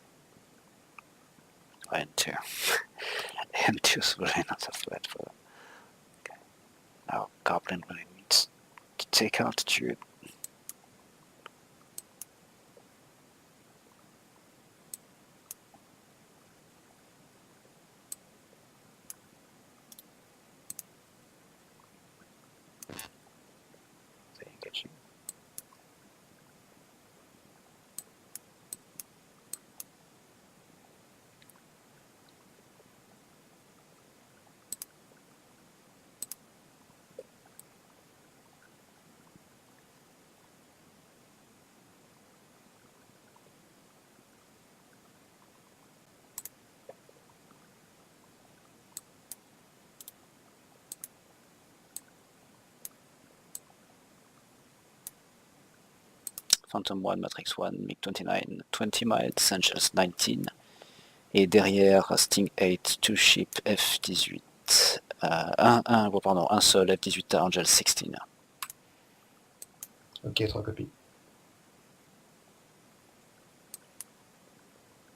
N2. N2 is really not a threat for them. Okay. Now Goblin really needs to take altitude. They're engaging. Phantom 1, Matrix 1, MiG-29, 20 miles, Angels 19. Et derrière, Sting 8, 2 ship F-18. Un seul F-18 à Angel 16. Ok, 3 copies.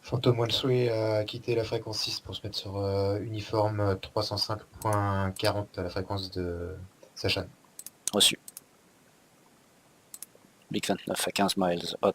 Phantom 1-3 a quitté la fréquence 6 pour se mettre sur uniforme 305.40 à la fréquence de Sachan. Reçu. MiG-29 à 15 miles, hot.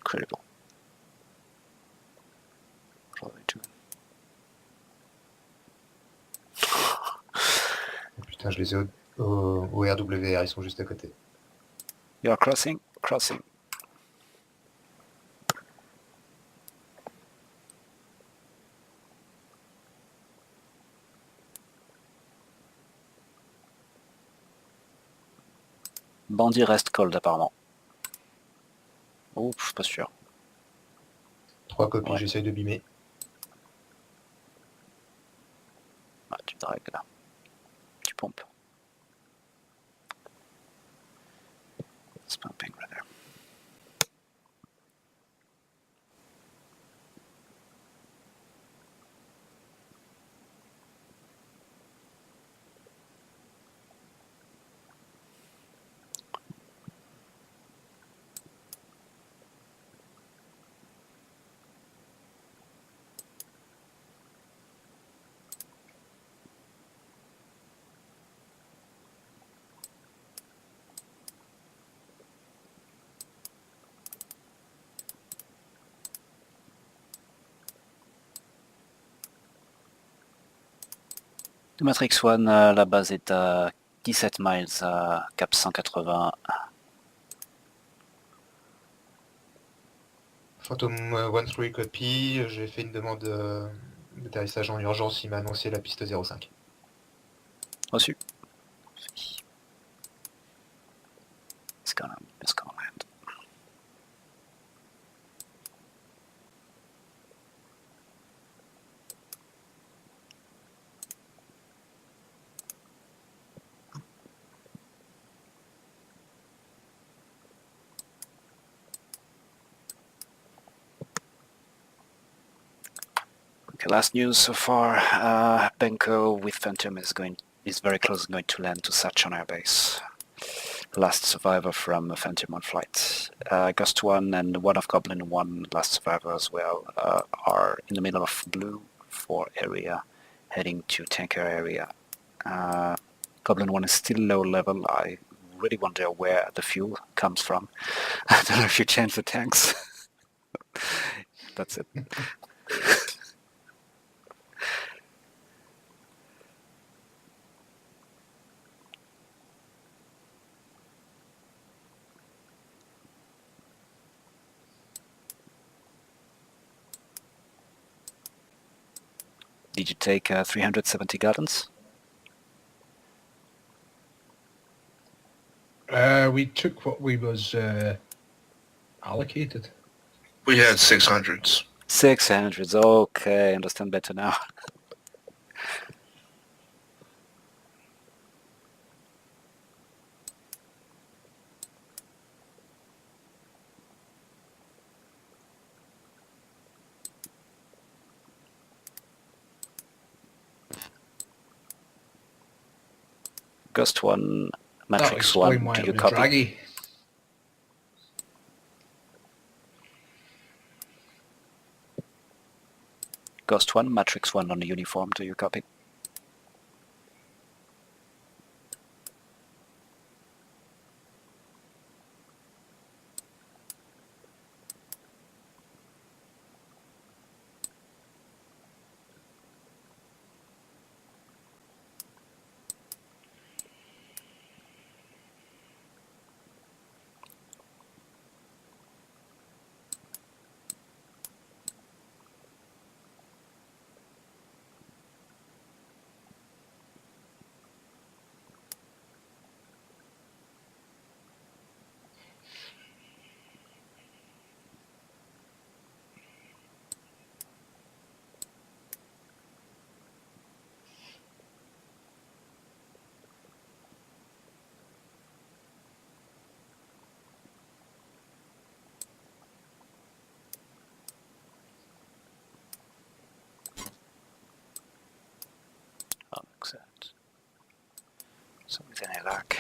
Incredible. Putain, je les ai au RWR, ils sont juste à côté. You are crossing? Crossing. Bandit reste cold apparemment. Oh, je suis pas sûr. 3 copies, Ouais. j'essaye de bimer. Ah, tu dragues là. Tu pompes. It's pumping right there. Matrix 1, la base est à 17 miles à cap 180. Phantom 1-3 copie, j'ai fait une demande d'atterrissage en urgence, il m'a annoncé la piste 05. Reçu. It's gonna land. Okay, last news so far. Benko with Phantom is very close, going to land to Sachan Air Base. Last survivor from Phantom on flight. Ghost 1 and one of Goblin 1, last survivor as well, are in the middle of Blue 4 area, heading to Tanker area Goblin 1 is still low level. I really wonder where the fuel comes from. I don't know if you change the tanks. That's it. Did you take 370 gallons? We took what we was allocated. We had 600s. 600s. Okay, I understand better now. Ghost 1, Matrix 1, why do it you was copy? draggy. Ghost 1, Matrix 1 on the uniform, do you copy? Excellent. So with any luck.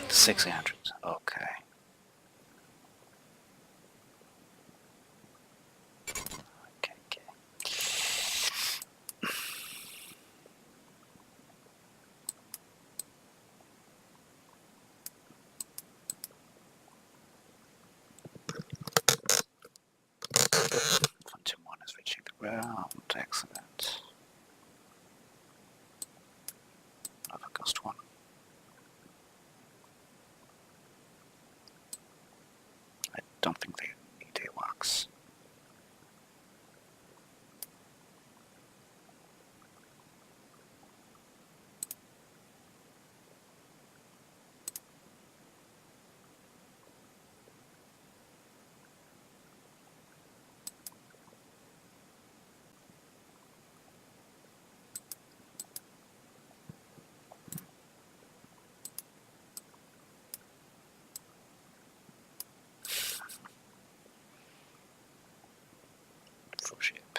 $600. Okay. Okay. Phantom 1 is reaching the ground. Excellent. Another Ghost 1. I don't think they need AWACS. Full ship.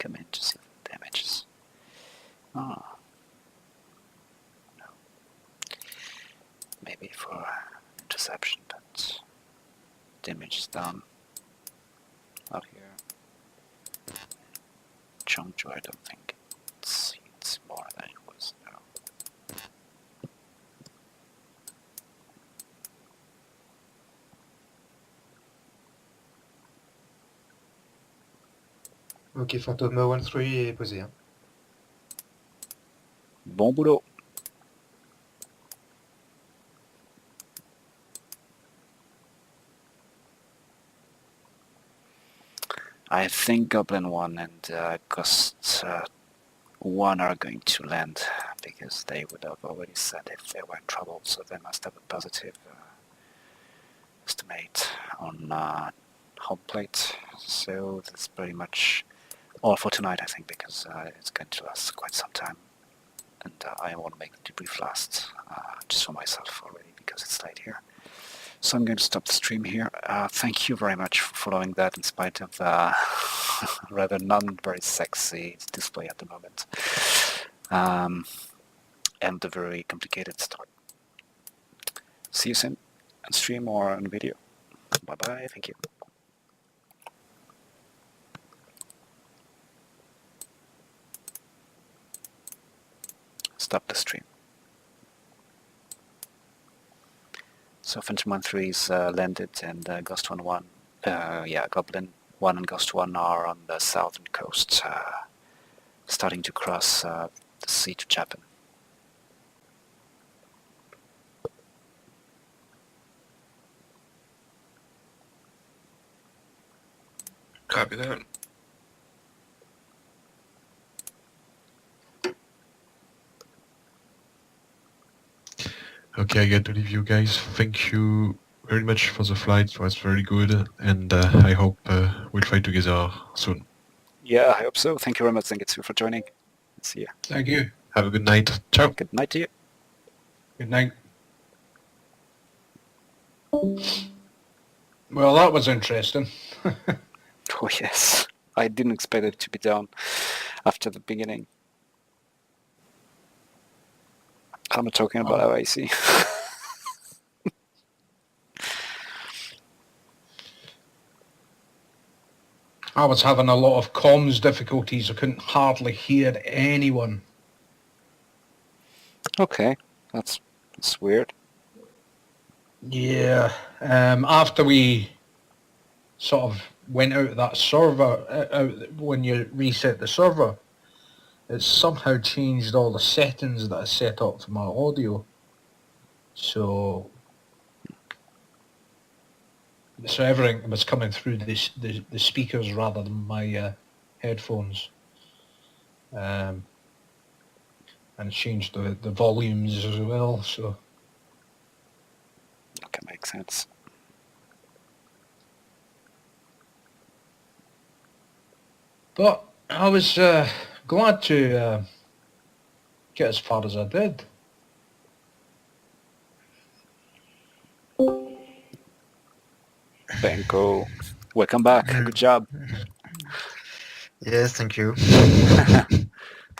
Come in to see the damages. Ah. No. Maybe for interception, but damage is down. Out here. Chongju, I don't think it's more than it was. No. Ok, Phantom 1-3 est posé. Hein. Bon boulot. I think Goblin 1 and Ghost 1 are going to land because they would have already said if they were in trouble, so they must have a positive estimate on home plate. So that's pretty much all for tonight, I think, because it's going to last quite some time. And I want to make the debrief last just for myself already because it's late here. So I'm going to stop the stream here. Thank you very much for following that in spite of rather non very sexy display at the moment. And the very complicated start. See you soon on stream or on video. Bye bye, thank you. Stop the stream. So Phantom 1-3 is landed and Ghost 1-1, Goblin 1 and Ghost 1 are on the southern coast, starting to cross the sea to Japan. Copy that. Okay, I get to leave you guys. Thank you very much for the flight. It was very good, and I hope we'll fly together soon. Yeah, I hope so. Thank you very much, Zengetsu, for joining. See you. Thank you. Have a good night. Ciao. Good night to you. Good night. Well, that was interesting. Oh yes, I didn't expect it to be down after the beginning. I'm not talking about OIC. I was having a lot of comms difficulties. I couldn't hardly hear anyone. Okay, that's weird. Yeah, after we sort of went out of that server, when you reset the server, it somehow changed all the settings that I set up for my audio. So everything was coming through the speakers rather than my headphones. And changed the volumes as well, so... Okay, makes sense. But I was glad to get as far as I did. Benko, welcome back. Good job. Yes, thank you.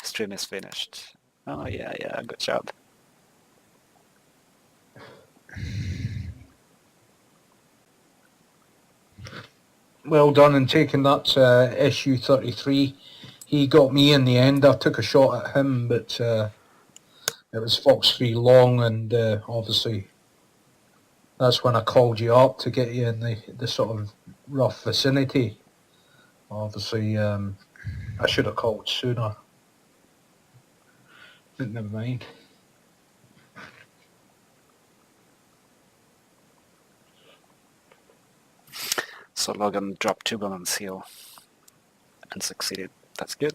Stream is finished. Oh yeah, good job. Well done in taking that SU-33. He got me in the end. I took a shot at him, but it was Fox 3 long, and obviously that's when I called you up to get you in the sort of rough vicinity. Obviously, I should have called sooner. But never mind. So Logan dropped 2 bomb on seal and succeeded. That's good.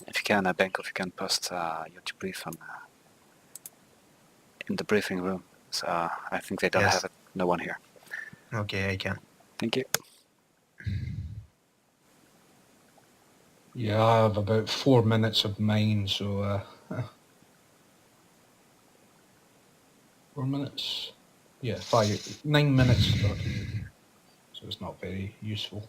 If you can, Benko, if you can post your debrief in the briefing room. So I think they don't Yes. have it. No one here. Okay, I can. Thank you. Yeah, I have about 4 minutes of mine, so 4 minutes? Yeah, 9 minutes. So it's not very useful.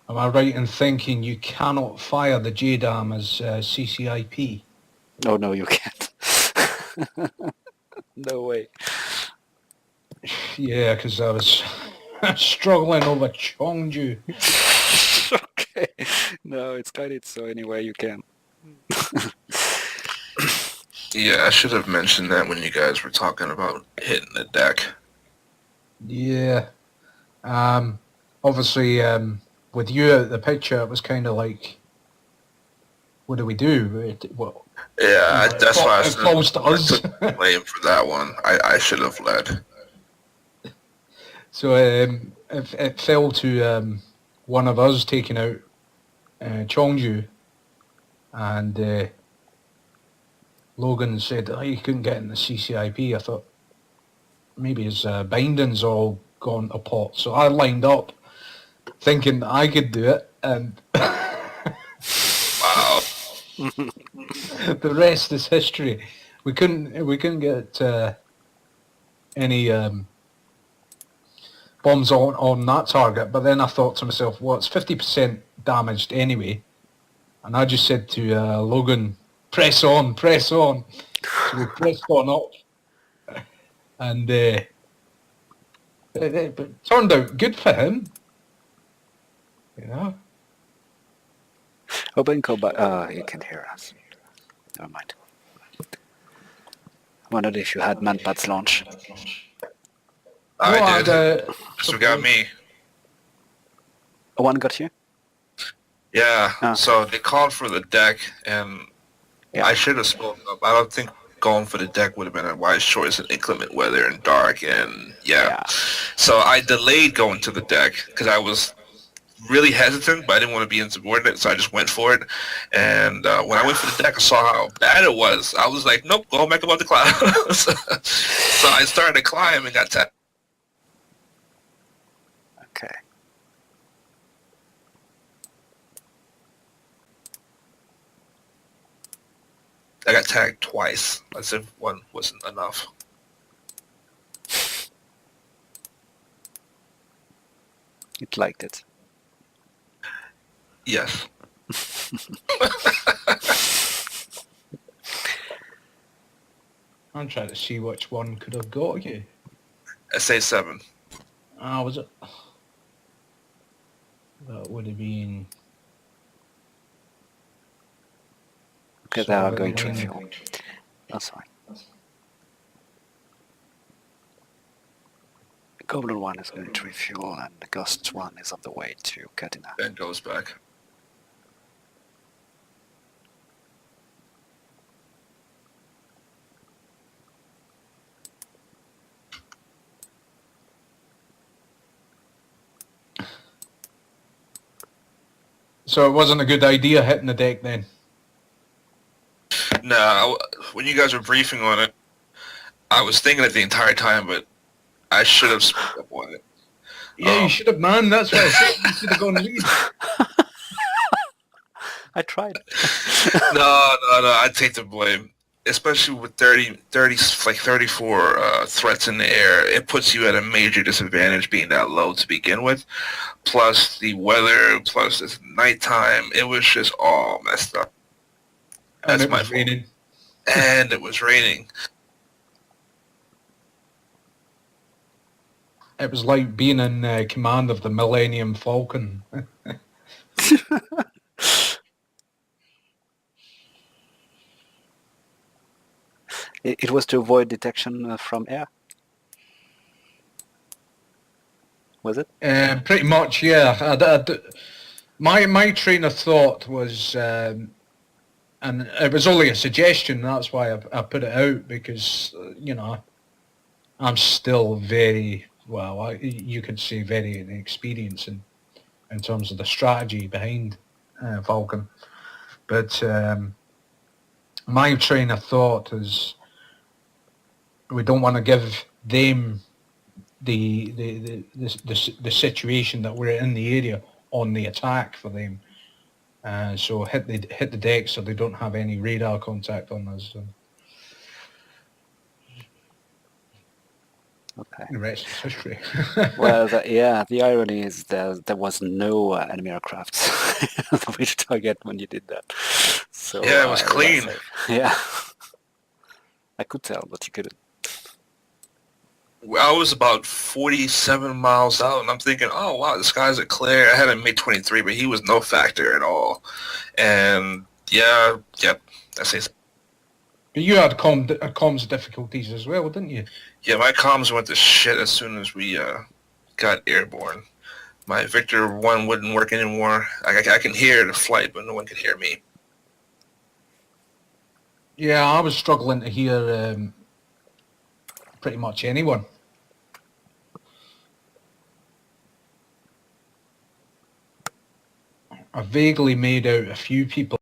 Am I right in thinking you cannot fire the JDAM as CCIP? Oh no, you can't. No way. Yeah, because I was struggling over Chongju. Okay. No, it's guided, so anyway you can. Yeah, I should have mentioned that when you guys were talking about hitting the deck. Yeah. Obviously, with you out the picture, it was kind of like, what do we do? Well, Yeah, that's why I it said falls to I us. took the blame for that one. I should have led. So it fell to one of us taking out Chongju, and Logan said, "Oh, he couldn't get in the CCIP." I thought maybe his bindings all gone to pot. So I lined up, thinking that I could do it, and Wow. the rest is history. We couldn't get any bombs on that target. But then I thought to myself, well, it's 50% damaged anyway, and I just said to Logan, "Press on, press on." So we pressed on up, and it turned out good for him. You know. Open call back. He can hear us. Never mind. I wondered if you had manpads launch. I did. So got me. One got you? Yeah. So they called for the deck, and I should have spoken up. I don't think going for the deck would have been a wise choice in inclement weather and dark, and so I delayed going to the deck because I was really hesitant, but I didn't want to be insubordinate, so I just went for it. And when I went for the deck, I saw how bad it was. I was like, nope, going back above the clouds. So I started to climb and got tapped. Okay. I got tagged twice, as if one wasn't enough. It liked it. Yes. I'm trying to see which one could have got you. SA7. Was it? That would have been... Okay, they are going to refuel. That's fine. Goblin 1 is going to refuel, and the Ghost 1 is on the way to Katina. Then goes back. So it wasn't a good idea hitting the deck then? No, when you guys were briefing on it, I was thinking it the entire time, but I should have spoken up on it. Yeah, you should have, man. That's what I said. You should have gone lead. I tried. No, I'd take the blame. Especially with 34 threats in the air, it puts you at a major disadvantage being that low to begin with. Plus the weather, plus it's nighttime, it was just all messed up. That's my fault. Raining. And it was raining. It was like being in command of the Millennium Falcon. It was to avoid detection from air? Was it? Pretty much, yeah. My train of thought was, and it was only a suggestion, that's why I put it out, because, you know, I'm still very, well, you could say very inexperienced in terms of the strategy behind Falcon. But my train of thought is we don't want to give them the situation that we're in the area on the attack for them. So hit the deck so they don't have any radar contact on us. So. Okay. The rest is history. Well, the irony is there was no enemy aircraft which target when you did that. So yeah, it was clean. Yeah. I could tell, but you couldn't. I was about 47 miles out, and I'm thinking, oh, wow, the skies are clear. I had a MiG-23, but he was no factor at all. And, that's it. But you had comms difficulties as well, didn't you? Yeah, my comms went to shit as soon as we got airborne. My Victor 1 wouldn't work anymore. I can hear the flight, but no one could hear me. Yeah, I was struggling to hear pretty much anyone. I vaguely made out a few people